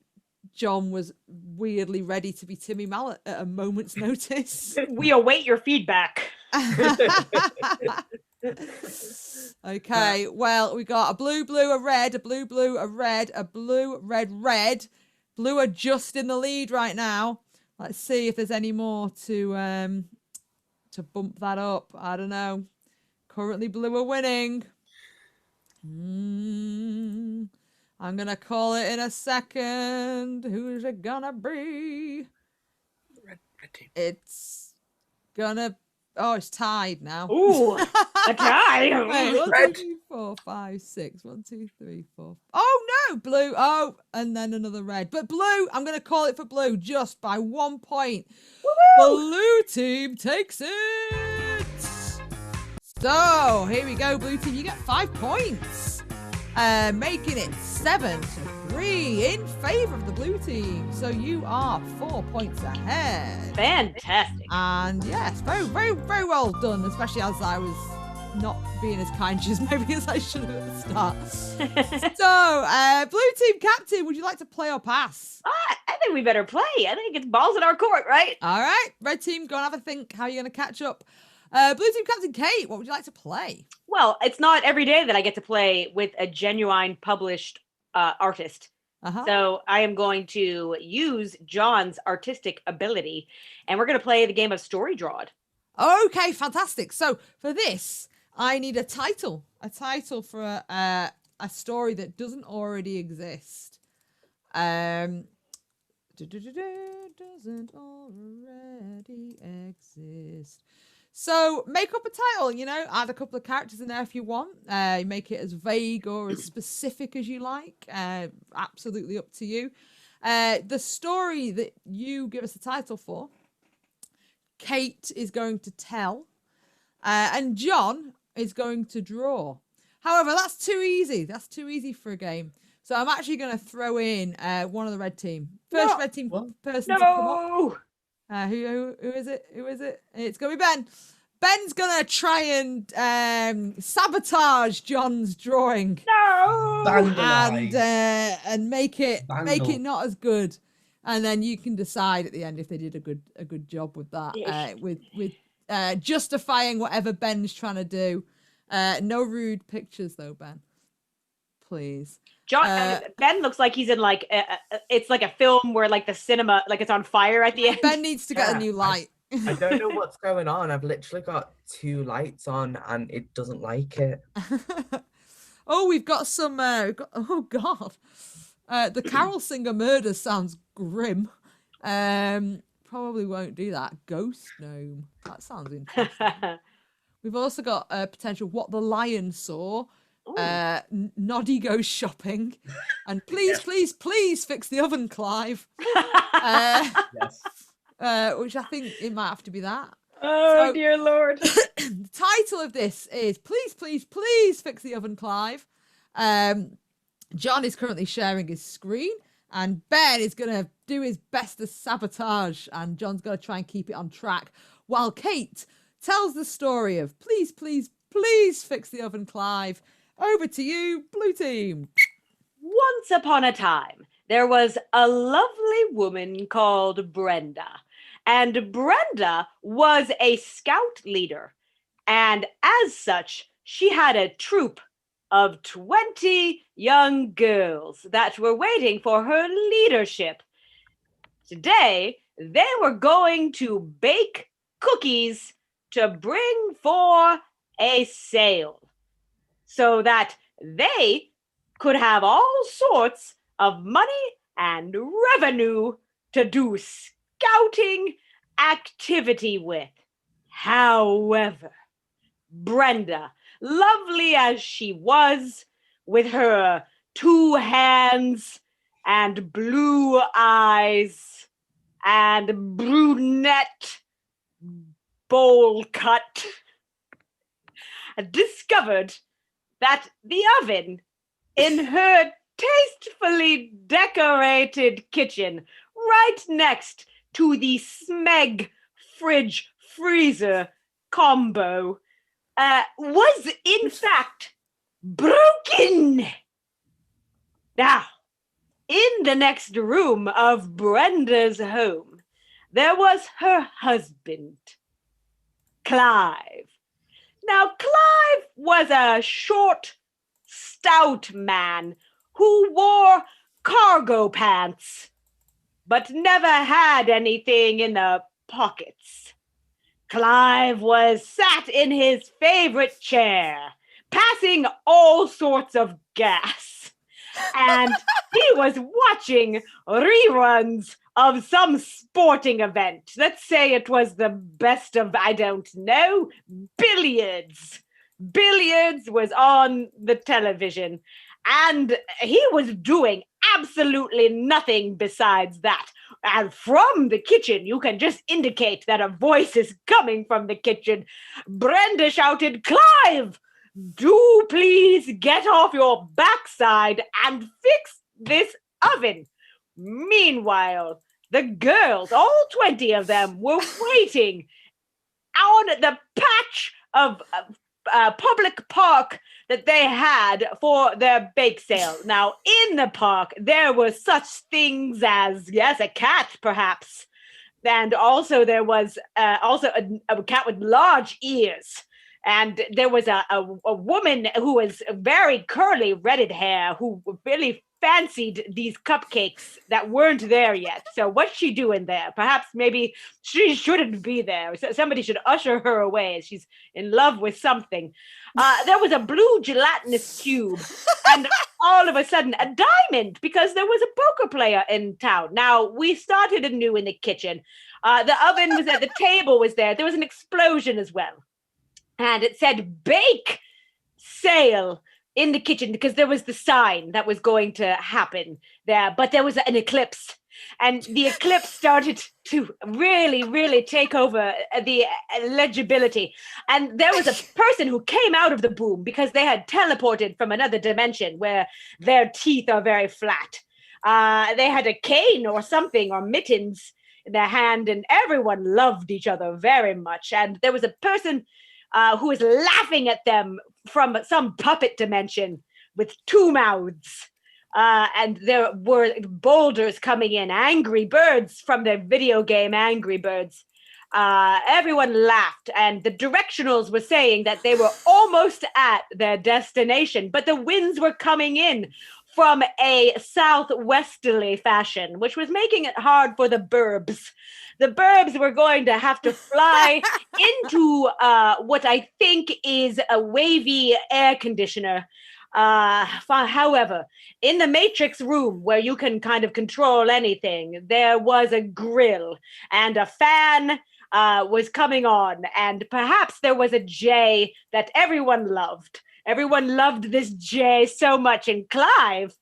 [SPEAKER 2] John was weirdly ready to be Timmy Mallet at a moment's notice.
[SPEAKER 4] We await your feedback.
[SPEAKER 2] Okay, well, we got a blue, a red, a blue, a red, a blue, red. Blue are just in the lead right now. Let's see if there's any more to bump that up. I don't know. Currently, blue are winning. I'm going to call it in a second. Who's it going to be?
[SPEAKER 5] Red team.
[SPEAKER 2] It's going to... Oh, it's tied now.
[SPEAKER 4] Ooh, a tie.
[SPEAKER 2] Wait, 1, 2, 3, 4, 5, 6. 1, 2, 3, 4. Oh, no, blue. Oh, and then another red. But blue, I'm going to call it for blue just by 1 point. Woo-hoo! Blue team takes it. So, here we go, blue team. You get 5 points. Making it 7-3. 3 in favor of the blue team. So you are 4 points ahead.
[SPEAKER 4] Fantastic.
[SPEAKER 2] And yes, very, very, very well done, especially as I was not being as kind as maybe as I should have at the start. So, blue team captain, would you like to play or pass?
[SPEAKER 4] I think we better play. I think it's balls in our court, right?
[SPEAKER 2] All right, red team, go and have a think how you're going to catch up. Blue team captain Kate, what would you like to play?
[SPEAKER 4] Well, it's not every day that I get to play with a genuine published artist. So I am going to use John's artistic ability, and we're going to play the game of Story Drawed.
[SPEAKER 2] Okay, fantastic. So for this, I need a title for a story that doesn't already exist. Doesn't already exist. So make up a title, add a couple of characters in there if you want. Make it as vague or as specific as you like. Absolutely up to you. The story that you give us a title for, Kate is going to tell, and John is going to draw. However, that's too easy. That's too easy for a game. So I'm actually going to throw in one of the red team. First red team person to come up. Who is it? Who is it? It's going to be Ben. Ben's going to try and sabotage John's drawing.
[SPEAKER 4] No!
[SPEAKER 2] And make it not as good. And then you can decide at the end if they did a good job with that. With justifying whatever Ben's trying to do. No rude pictures though, Ben. Please.
[SPEAKER 4] John Ben looks like he's in it's like a film where the cinema it's on fire at the end.
[SPEAKER 2] Ben needs to get a new light.
[SPEAKER 3] I don't know what's going on. I've literally got 2 lights on and it doesn't like it.
[SPEAKER 2] Oh, we've got some oh god. The Carol Singer murder sounds grim. Probably won't do that. Ghost gnome. That sounds interesting. We've also got potential What the Lion Saw. Noddy goes shopping, and please fix the oven, Clive.
[SPEAKER 3] Yes.
[SPEAKER 2] Which I think it might have to be that.
[SPEAKER 4] Oh, dear Lord.
[SPEAKER 2] The title of this is Please fix the oven, Clive. John is currently sharing his screen, and Ben is going to do his best to sabotage, and John's going to try and keep it on track, while Kate tells the story of Please fix the oven, Clive. Over to you, blue team.
[SPEAKER 4] Once upon a time, there was a lovely woman called Brenda. And Brenda was a scout leader. And as such, she had a troop of 20 young girls that were waiting for her leadership. Today, they were going to bake cookies to bring for a sale, so that they could have all sorts of money and revenue to do scouting activity with. However, Brenda, lovely as she was, with her 2 hands and blue eyes and brunette bowl cut, discovered that the oven in her tastefully decorated kitchen, right next to the Smeg fridge freezer combo, was in fact broken. Now, in the next room of Brenda's home, there was her husband, Clive. Now, Clive was a short, stout man who wore cargo pants, but never had anything in the pockets. Clive was sat in his favorite chair, passing all sorts of gas, and he was watching reruns of some sporting event. Let's say it was the best of, I don't know, billiards. Billiards was on the television, and he was doing absolutely nothing besides that. And from the kitchen, you can just indicate that a voice is coming from the kitchen. Brenda shouted, "Clive, do please get off your backside and fix this oven. Meanwhile, the girls, all 20 of them, were waiting on the patch of public park that they had for their bake sale. Now, in the park, there were such things as, yes, a cat, perhaps. And also there was also a cat with large ears. And there was a woman who was very curly, redded hair, who really fancied these cupcakes that weren't there yet. So what's she doing there? Perhaps maybe she shouldn't be there. Somebody should usher her away. She's in love with something. There was a blue gelatinous cube and all of a sudden a diamond because there was a poker player in town. Now, we started anew in the kitchen. The oven was there. The table was there. There was an explosion as well. And it said bake sale in the kitchen because there was the sign that was going to happen there. But there was an eclipse. And the eclipse started to really, really take over the legibility. And there was a person who came out of the boom because they had teleported from another dimension where their teeth are very flat. They had a cane or something or mittens in their hand, and everyone loved each other very much. And there was a person who was laughing at them from some puppet dimension with two mouths. And there were boulders coming in, Angry Birds from the video game Angry Birds. Everyone laughed, and the directionals were saying that they were almost at their destination, but the winds were coming in from a southwesterly fashion, which was making it hard for the burbs. The burbs were going to have to fly into what I think is a wavy air conditioner. However, in the Matrix room where you can kind of control anything, there was a grill and a fan was coming on, and perhaps there was a J that everyone loved. Everyone loved this J so much, and Clive,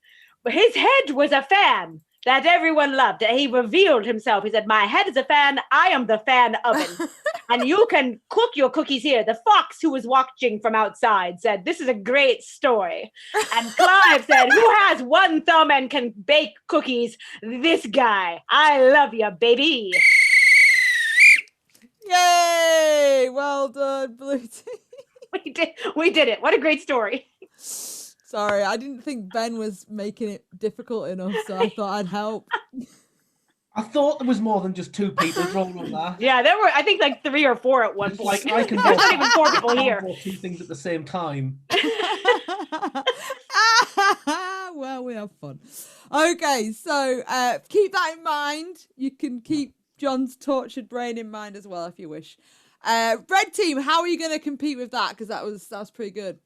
[SPEAKER 4] his head was a fan that everyone loved. He revealed himself. He said, my head is a fan. I am the fan oven. And you can cook your cookies here. The fox who was watching from outside said, this is a great story. And Clive said, who has one thumb and can bake cookies? This guy. I love you, baby.
[SPEAKER 2] Yay! Well done, Blue Team.
[SPEAKER 4] We did it. What a great story.
[SPEAKER 2] Sorry, I didn't think Ben was making it difficult enough, so I thought I'd help.
[SPEAKER 6] I thought there was more than just two people drawn on that.
[SPEAKER 4] Yeah, there were, I think, like 3 or 4 at one point.
[SPEAKER 6] Like, I can
[SPEAKER 4] There's not even 4 people here.
[SPEAKER 6] Two things at the same time.
[SPEAKER 2] Well, we have fun. Okay, so keep that in mind. You can keep John's tortured brain in mind as well if you wish. Red team, how are you going to compete with that? Because that was pretty good.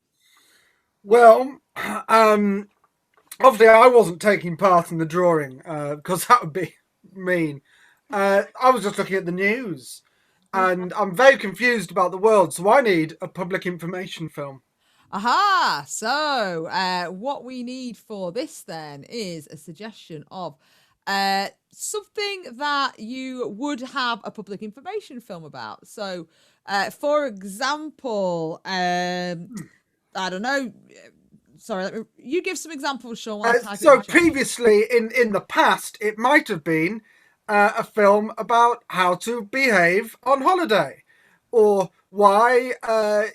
[SPEAKER 5] Well, obviously I wasn't taking part in the drawing because that would be mean. I was just looking at the news, and I'm very confused about the world, so I need a public information film.
[SPEAKER 2] Aha! So, what we need for this then is a suggestion of something that you would have a public information film about. So, for example, I don't know. Sorry, you give some examples, Sean.
[SPEAKER 5] So previously, in the past, it might have been a film about how to behave on holiday, or why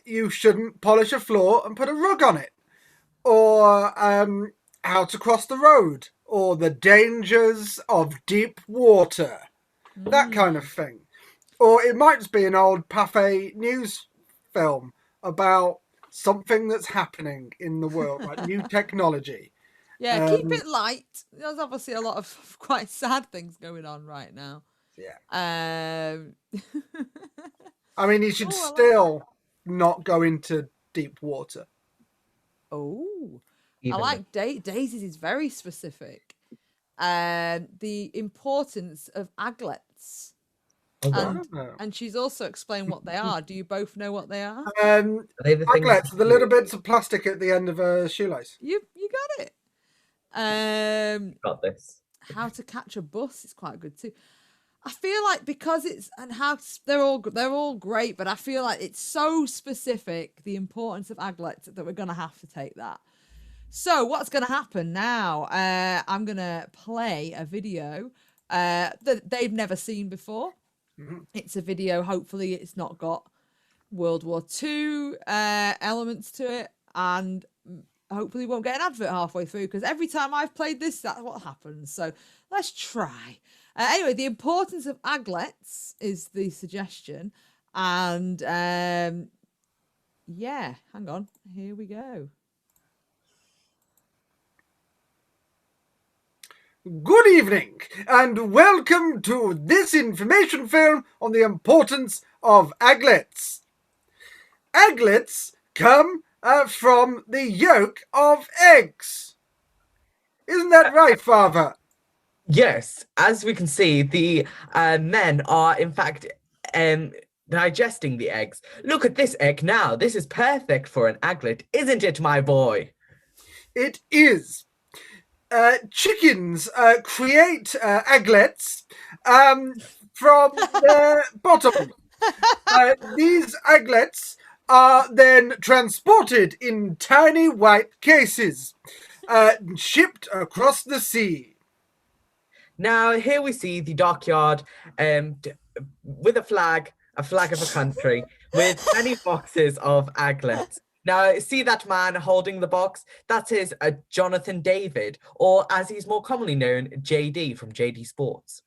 [SPEAKER 5] you shouldn't polish a floor and put a rug on it, or how to cross the road, or the dangers of deep water, that kind of thing. Or it might just be an old Pathé news film about something that's happening in the world, like new technology.
[SPEAKER 2] Yeah, keep it light. There's obviously a lot of quite sad things going on right now.
[SPEAKER 5] Yeah. I mean, you should still not go into deep water.
[SPEAKER 2] Oh, I like Daisy's is very specific. The importance of aglets. And she's also explained what they are. Do you both know what they are?
[SPEAKER 5] Aglets, the little bits of plastic at the end of a shoelace.
[SPEAKER 2] You got it.
[SPEAKER 3] Got this.
[SPEAKER 2] How to catch a bus is quite good too. I feel like because it's and how they're all great, but I feel like it's so specific, the importance of aglets, that we're gonna have to take that. So what's going to happen now? I'm going to play a video that they've never seen before. It's a video. Hopefully it's not got World War II elements to it, and hopefully won't get an advert halfway through, because every time I've played this, that's what happens. So let's try. Anyway, the importance of aglets is the suggestion. And yeah, hang on. Here we go.
[SPEAKER 5] Good evening, and welcome to this information film on the importance of aglets. Aglets come from the yolk of eggs. Isn't that right, Father?
[SPEAKER 3] Yes, as we can see, the men are in fact digesting the eggs. Look at this egg now. This is perfect for an aglet, isn't it, my boy?
[SPEAKER 5] It is. Chickens create aglets from their bottom. These aglets are then transported in tiny white cases, shipped across the sea.
[SPEAKER 3] Now, here we see the dockyard with a flag of a country, with many boxes of aglets. Now, see that man holding the box? That is Jonathan David, or as he's more commonly known, JD from ComedySportz.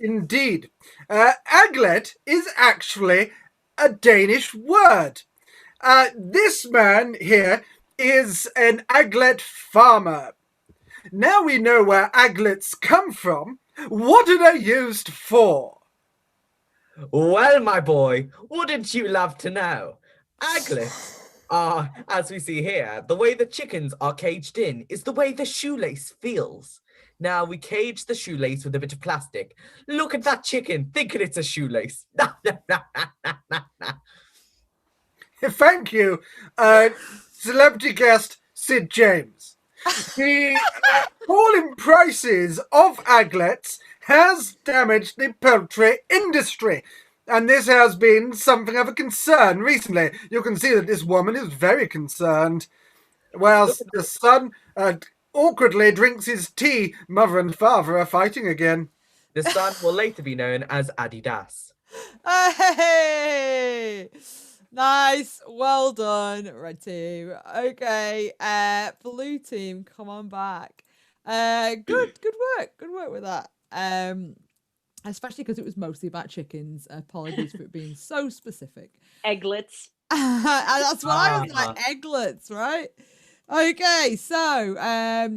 [SPEAKER 5] Indeed. Aglet is actually a Danish word. This man here is an aglet farmer. Now we know where aglets come from. What are they used for?
[SPEAKER 3] Well, my boy, wouldn't you love to know? Aglets are, as we see here, the way the chickens are caged in is the way the shoelace feels. Now, we cage the shoelace with a bit of plastic. Look at that chicken, thinking it's a shoelace.
[SPEAKER 5] Thank you, celebrity guest Sid James. The falling prices of aglets has damaged the poultry industry, and this has been something of a concern recently. You can see that this woman is very concerned. Whilst the son awkwardly drinks his tea, mother and father are fighting again.
[SPEAKER 3] The son will later be known as Adidas.
[SPEAKER 2] Hey! Nice. Well done, red team. Okay. Blue team, come on back. Good work. Good work with that. Especially because it was mostly about chickens. Apologies for it being so specific.
[SPEAKER 4] Egglets.
[SPEAKER 2] That's what I was like. Egglets, right? Okay, so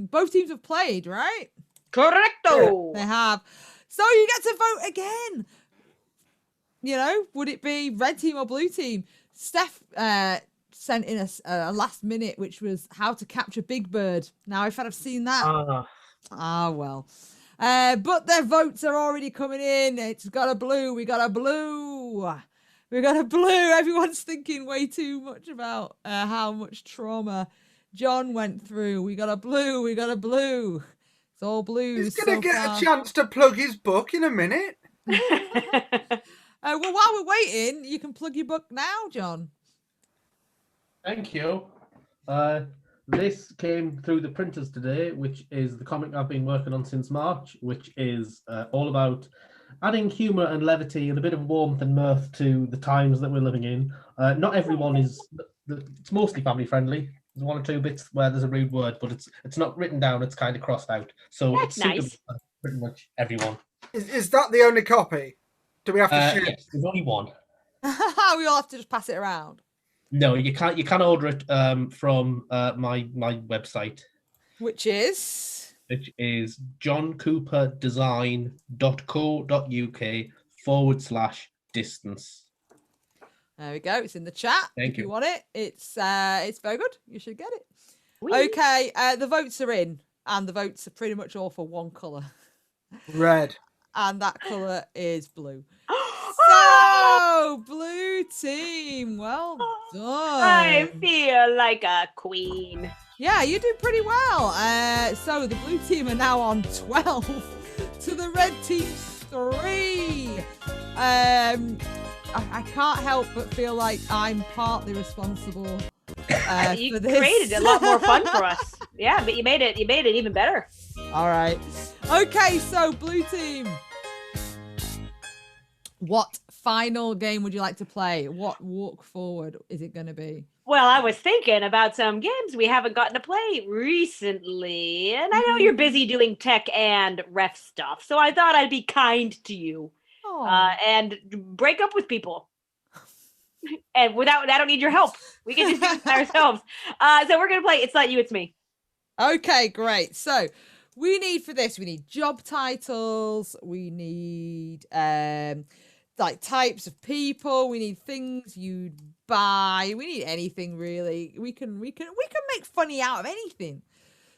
[SPEAKER 2] both teams have played, right?
[SPEAKER 4] Correcto.
[SPEAKER 2] They have. So you get to vote again. You know, would it be red team or blue team? Steph sent in a last minute, which was how to capture Big Bird. Now, if I'd have seen that, well. But their votes are already coming in. It's got a blue. We got a blue. We got a blue. Everyone's thinking way too much about how much trauma John went through. We got a blue. We got a blue. It's all blues.
[SPEAKER 5] He's going to get a chance to plug his book in a minute.
[SPEAKER 2] Well, while we're waiting, you can plug your book now, John.
[SPEAKER 6] Thank you. This came through the printers today, which is the comic I've been working on since March, which is all about adding humour and levity and a bit of warmth and mirth to the times that we're living in. Not everyone is. It's mostly family friendly. There's one or two bits where there's a rude word, but it's not written down. It's kind of crossed out. So
[SPEAKER 4] That's
[SPEAKER 6] it's
[SPEAKER 4] nice.
[SPEAKER 6] pretty much everyone.
[SPEAKER 5] Is that the only copy? Do we have to share?
[SPEAKER 6] Yes, there's only one.
[SPEAKER 2] We all have to just pass it around.
[SPEAKER 6] No, you can't. You can order it from my website,
[SPEAKER 2] Which is
[SPEAKER 6] johncooperdesign.co.uk/distance.
[SPEAKER 2] There we go. It's in the chat.
[SPEAKER 6] Thank
[SPEAKER 2] if
[SPEAKER 6] you.
[SPEAKER 2] you want it, it's very good. You should get it.
[SPEAKER 4] Whee!
[SPEAKER 2] Okay, the votes are in, and the votes are pretty much all for one colour,
[SPEAKER 5] Red.
[SPEAKER 2] and that colour is blue. So, blue team, well done.
[SPEAKER 4] I feel like a queen.
[SPEAKER 2] Yeah, you did pretty well. So the blue team are now on 12 to the red team's 3. I can't help but feel like I'm partly responsible
[SPEAKER 4] You
[SPEAKER 2] for this.
[SPEAKER 4] created a lot more fun for us. Yeah, but you made it even better.
[SPEAKER 2] All right. Okay, so blue team. What final game would you like to play? What walk forward is it going to be?
[SPEAKER 4] Well, I was thinking about some games we haven't gotten to play recently, and I know you're busy doing tech and ref stuff, so I thought I'd be kind to you and break up with people. And I don't need your help. We can just do it ourselves. So we're going to play It's Not You, It's Me.
[SPEAKER 2] Okay, great. So we need job titles. We need like types of people. We need things you'd buy. We need anything really. We can make funny out of anything.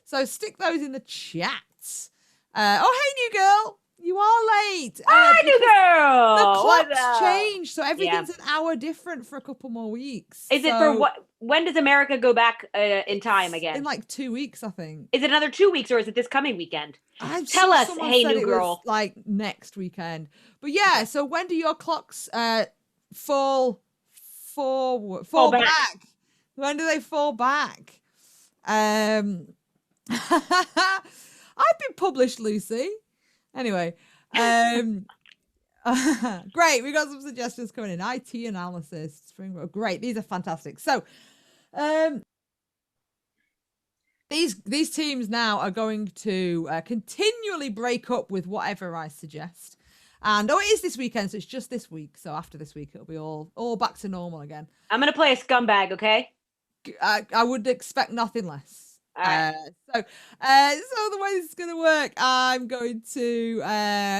[SPEAKER 2] So stick those in the chats. Oh, hey, new girl. You are late.
[SPEAKER 4] Hi, new girl.
[SPEAKER 2] The clock's changed, so everything's an hour different for a couple more weeks.
[SPEAKER 4] Is it for what? When does America go back in time again?
[SPEAKER 2] In like 2 weeks, I think.
[SPEAKER 4] Is it another 2 weeks, or is it this coming weekend?
[SPEAKER 2] Tell
[SPEAKER 4] us, hey, new girl.
[SPEAKER 2] Like next weekend. But yeah, so when do your clocks fall back? When do they fall back? I've been published, Lucy. Anyway, great. We got some suggestions coming in. IT analysis, Spring Road. Great. These are fantastic. So, these teams now are going to continually break up with whatever I suggest. And it is this weekend, so it's just this week. So after this week, it'll be all back to normal again.
[SPEAKER 4] I'm gonna play a scumbag, okay?
[SPEAKER 2] I would expect nothing less.
[SPEAKER 4] Right.
[SPEAKER 2] So the way this is going to work, I'm going to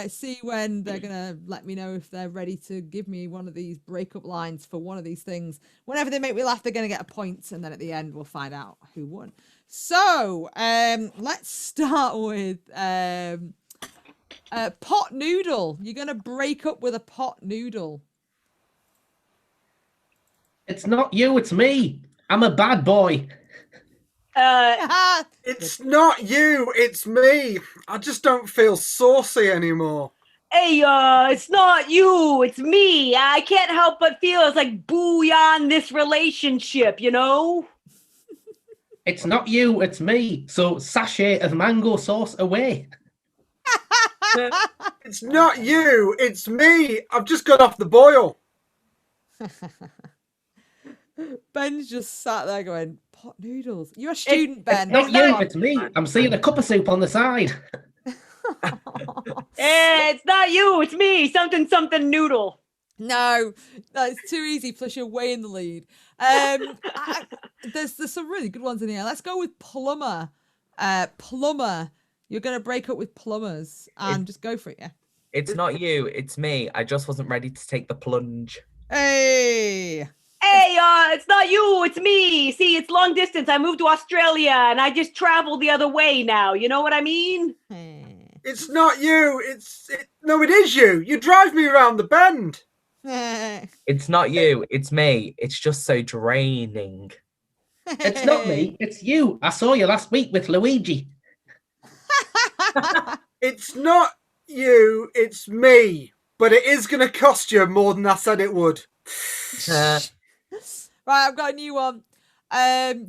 [SPEAKER 2] see when they're going to let me know if they're ready to give me one of these breakup lines for one of these things. Whenever they make me laugh, they're going to get a point, and then at the end, we'll find out who won. So let's start with pot noodle. You're going to break up with a pot noodle.
[SPEAKER 6] It's not you, it's me. I'm a bad boy.
[SPEAKER 5] It's not you, it's me. I just don't feel saucy anymore.
[SPEAKER 4] Hey, it's not you, it's me. I can't help but feel it's like booyah this relationship, you know?
[SPEAKER 6] It's not you, it's me. So sachet of mango sauce away.
[SPEAKER 5] It's not you, it's me. I've just got off the boil.
[SPEAKER 2] Ben's just sat there going, pot noodles. You're a student, Ben.
[SPEAKER 6] It's not you, it's me. I'm seeing a cup of soup on the side.
[SPEAKER 4] It's not you, it's me. Something noodle.
[SPEAKER 2] No, that's too easy. Plus, you're way in the lead. There's some really good ones in here. Let's go with plumber. Plumber. You're going to break up with plumbers and just go for it, yeah.
[SPEAKER 3] It's not you, it's me. I just wasn't ready to take the plunge.
[SPEAKER 2] Hey!
[SPEAKER 4] Hey, it's not you, it's me. See, it's long distance. I moved to Australia and I just traveled the other way now. You know what I mean?
[SPEAKER 5] It's not you. No, it is you. You drive me around the bend.
[SPEAKER 3] It's not you, it's me. It's just so draining.
[SPEAKER 6] It's not me, it's you. I saw you last week with Luigi.
[SPEAKER 5] It's not you, it's me. But it is going to cost you more than I said it would.
[SPEAKER 2] Right, I've got a new one.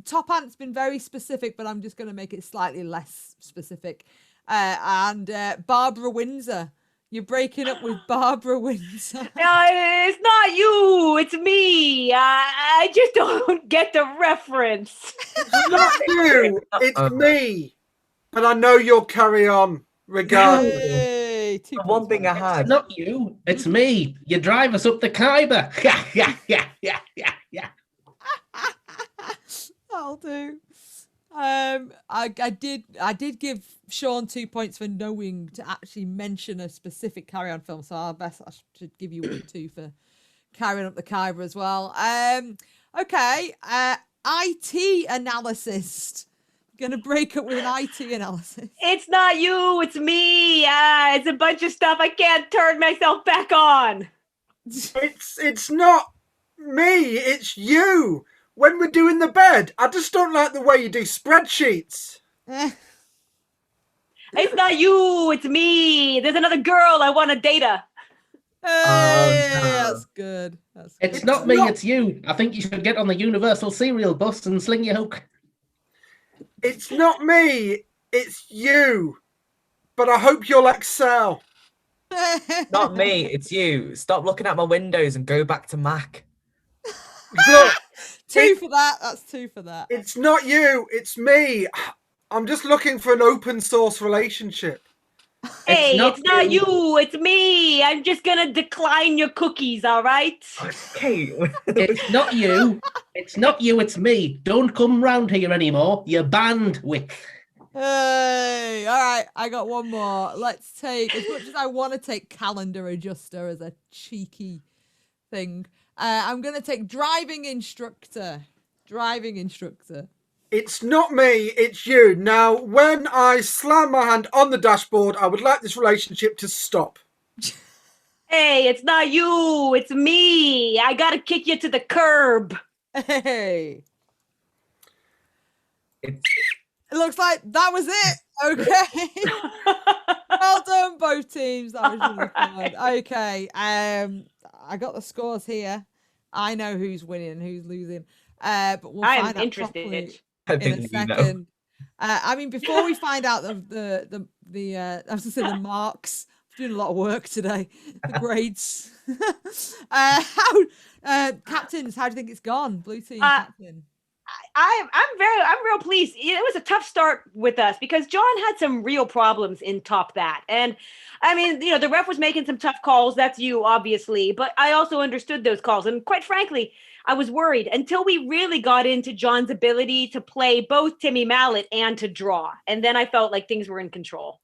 [SPEAKER 2] Top Ant's been very specific, but I'm just going to make it slightly less specific. And Barbara Windsor. You're breaking up with Barbara Windsor.
[SPEAKER 4] It's not you, it's me. I just don't get the reference.
[SPEAKER 5] It's not you, it's me. But I know you'll carry on regardless.
[SPEAKER 2] Hey,
[SPEAKER 3] The one thing I had.
[SPEAKER 6] It's not you, it's me. You drive us up the Khyber. Yeah.
[SPEAKER 2] That'll do. I did give Sean 2 points for knowing to actually mention a specific Carry On film, so I should give you 2 for carrying up the Khyber as well. Okay, IT analyst. Gonna break up with an IT analysis.
[SPEAKER 4] It's not you, it's me. It's a bunch of stuff I can't turn myself back on.
[SPEAKER 5] It's not me, it's you. When we're doing the bed, I just don't like the way you do spreadsheets.
[SPEAKER 4] It's not you, it's me. There's another girl I want to date her.
[SPEAKER 2] Hey,
[SPEAKER 3] no.
[SPEAKER 2] that's good. That's good.
[SPEAKER 6] It's not me, it's you. I think you should get on the Universal cereal bus and sling your hook.
[SPEAKER 5] It's not me. It's you. But I hope you'll excel.
[SPEAKER 3] Not me, it's you. Stop looking at my windows and go back to Mac.
[SPEAKER 5] Look,
[SPEAKER 2] Two for that. That's two for that.
[SPEAKER 5] it's not you. It's me. I'm just looking for an open source relationship.
[SPEAKER 4] Hey,
[SPEAKER 6] not
[SPEAKER 4] it's not
[SPEAKER 6] you.
[SPEAKER 4] you, it's me. I'm just gonna decline your cookies, all right?
[SPEAKER 3] Okay.
[SPEAKER 6] It's not you. It's not you, it's me. Don't come round here anymore. You're banned, Wick.
[SPEAKER 2] Hey, all right, I got one more. Let's take, as much as I want to take calendar adjuster as a cheeky thing, I'm going to take driving instructor. Driving instructor.
[SPEAKER 5] It's not me, it's you. Now, when I slam my hand on the dashboard, I would like this relationship to stop.
[SPEAKER 4] Hey, it's not you, it's me. I gotta kick you to the curb.
[SPEAKER 2] Hey.
[SPEAKER 3] It's
[SPEAKER 2] It looks like that was it. Okay. Well done, both teams. That was really fun. Okay. I got the scores here. I know who's winning and who's losing. But we'll
[SPEAKER 4] I
[SPEAKER 2] find
[SPEAKER 4] am
[SPEAKER 2] out
[SPEAKER 4] interested.
[SPEAKER 2] properly
[SPEAKER 3] I
[SPEAKER 2] in
[SPEAKER 3] think
[SPEAKER 2] a
[SPEAKER 3] we know.
[SPEAKER 2] second. I mean, before we find out the I was gonna say the marks. I'm doing a lot of work today. The grades. Captains, how do you think it's gone? Blue team captain.
[SPEAKER 4] I'm real pleased. It was a tough start with us because John had some real problems in top that. And I mean, the ref was making some tough calls. That's you, obviously. But I also understood those calls. And quite frankly, I was worried until we really got into John's ability to play both Timmy Mallet and to draw. And then I felt like things were in control.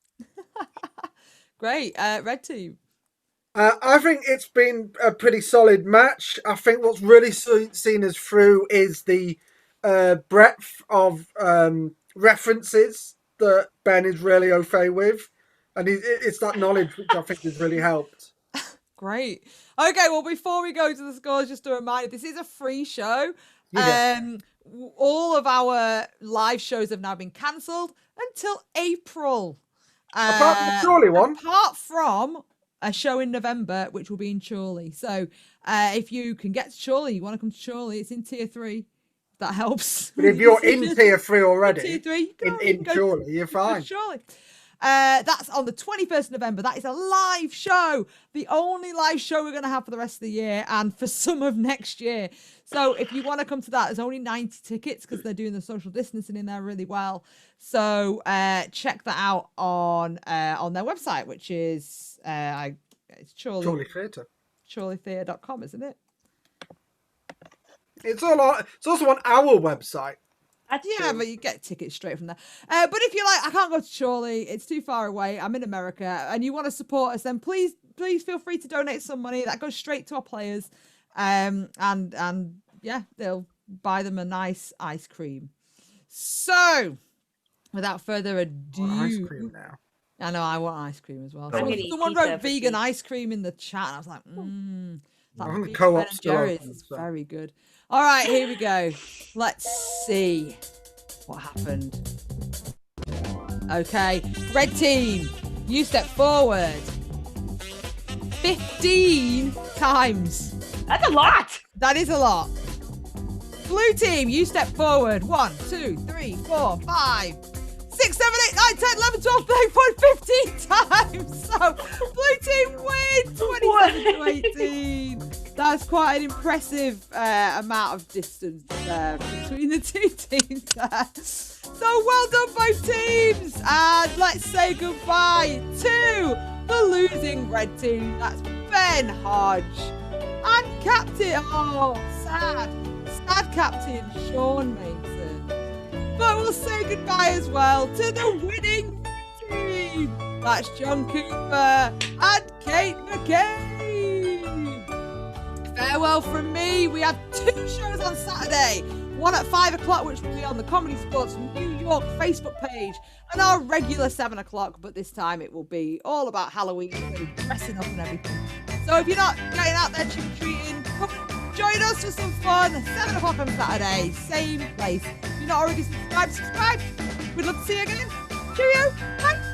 [SPEAKER 2] Great. Red team.
[SPEAKER 5] I think it's been a pretty solid match. I think what's really seen us through is the breadth of references that Ben is really au fait with. And it's that knowledge which I think has really helped.
[SPEAKER 2] Great. Okay, well, before we go to the scores, just a reminder, this is a free show.
[SPEAKER 5] Yeah.
[SPEAKER 2] All of our live shows have now been cancelled until April.
[SPEAKER 5] Apart from the Chorley one.
[SPEAKER 2] Apart from a show in November, which will be in Chorley. So if you can get to Chorley, you want to come to Chorley, it's in Tier 3. That helps.
[SPEAKER 5] But if you're in Tier 3 already,
[SPEAKER 2] Tier 3,
[SPEAKER 5] in Chorley, you're fine.
[SPEAKER 2] Chorley. That's on the 21st of November. That is a live show. The only live show we're going to have for the rest of the year and for some of next year. So if you want to come to that, there's only 90 tickets because they're doing the social distancing in there really well. So check that out on their website, which is it's
[SPEAKER 5] Chorley Theatre.
[SPEAKER 2] ChorleyTheatre.com, isn't it?
[SPEAKER 5] It's also on our website.
[SPEAKER 2] Yeah, but you get tickets straight from there. But if you're like, I can't go to Chorley, it's too far away, I'm in America, and you want to support us, then please feel free to donate some money. That goes straight to our players. And yeah, they'll buy them a nice ice cream. So, without further ado.
[SPEAKER 5] Ice cream now.
[SPEAKER 2] I know, I want ice cream as well.
[SPEAKER 3] I'm gonna
[SPEAKER 4] eat
[SPEAKER 2] Someone
[SPEAKER 4] pizza
[SPEAKER 2] wrote
[SPEAKER 4] for
[SPEAKER 2] vegan
[SPEAKER 4] tea.
[SPEAKER 2] ice cream in the chat, and I was like,
[SPEAKER 5] I think the
[SPEAKER 2] vegan
[SPEAKER 5] co-op
[SPEAKER 2] Ben &
[SPEAKER 5] still
[SPEAKER 2] Jerry's
[SPEAKER 5] open,
[SPEAKER 2] is
[SPEAKER 5] so.
[SPEAKER 2] very good. All right, here we go. Let's see what happened. Okay, red team, you step forward 15 times.
[SPEAKER 4] That's a lot.
[SPEAKER 2] That is a lot. Blue team, you step forward 1, 2, 3, 4, 5, 6, 7, 8, 9, 10, 11, 12, 13, 14, 15 times. So blue team wins 27 to 18. That's quite an impressive amount of distance between the two teams there. So well done, both teams. And let's say goodbye to the losing red team. That's Ben Hodge and captain. Oh, sad captain Sean Mason. But we'll say goodbye as well to the winning team. That's John Cooper and Kate McCabe. Farewell from me. We have 2 shows on Saturday. One at 5 o'clock, which will be on the ComedySportz New York Facebook page, and our regular 7 o'clock, but this time it will be all about Halloween, so dressing up and everything. So if you're not getting out there trick-or-treating, come and join us for some fun. 7 o'clock on Saturday, same place. If you're not already subscribed, subscribe. We'd love to see you again. Cheerio. Bye.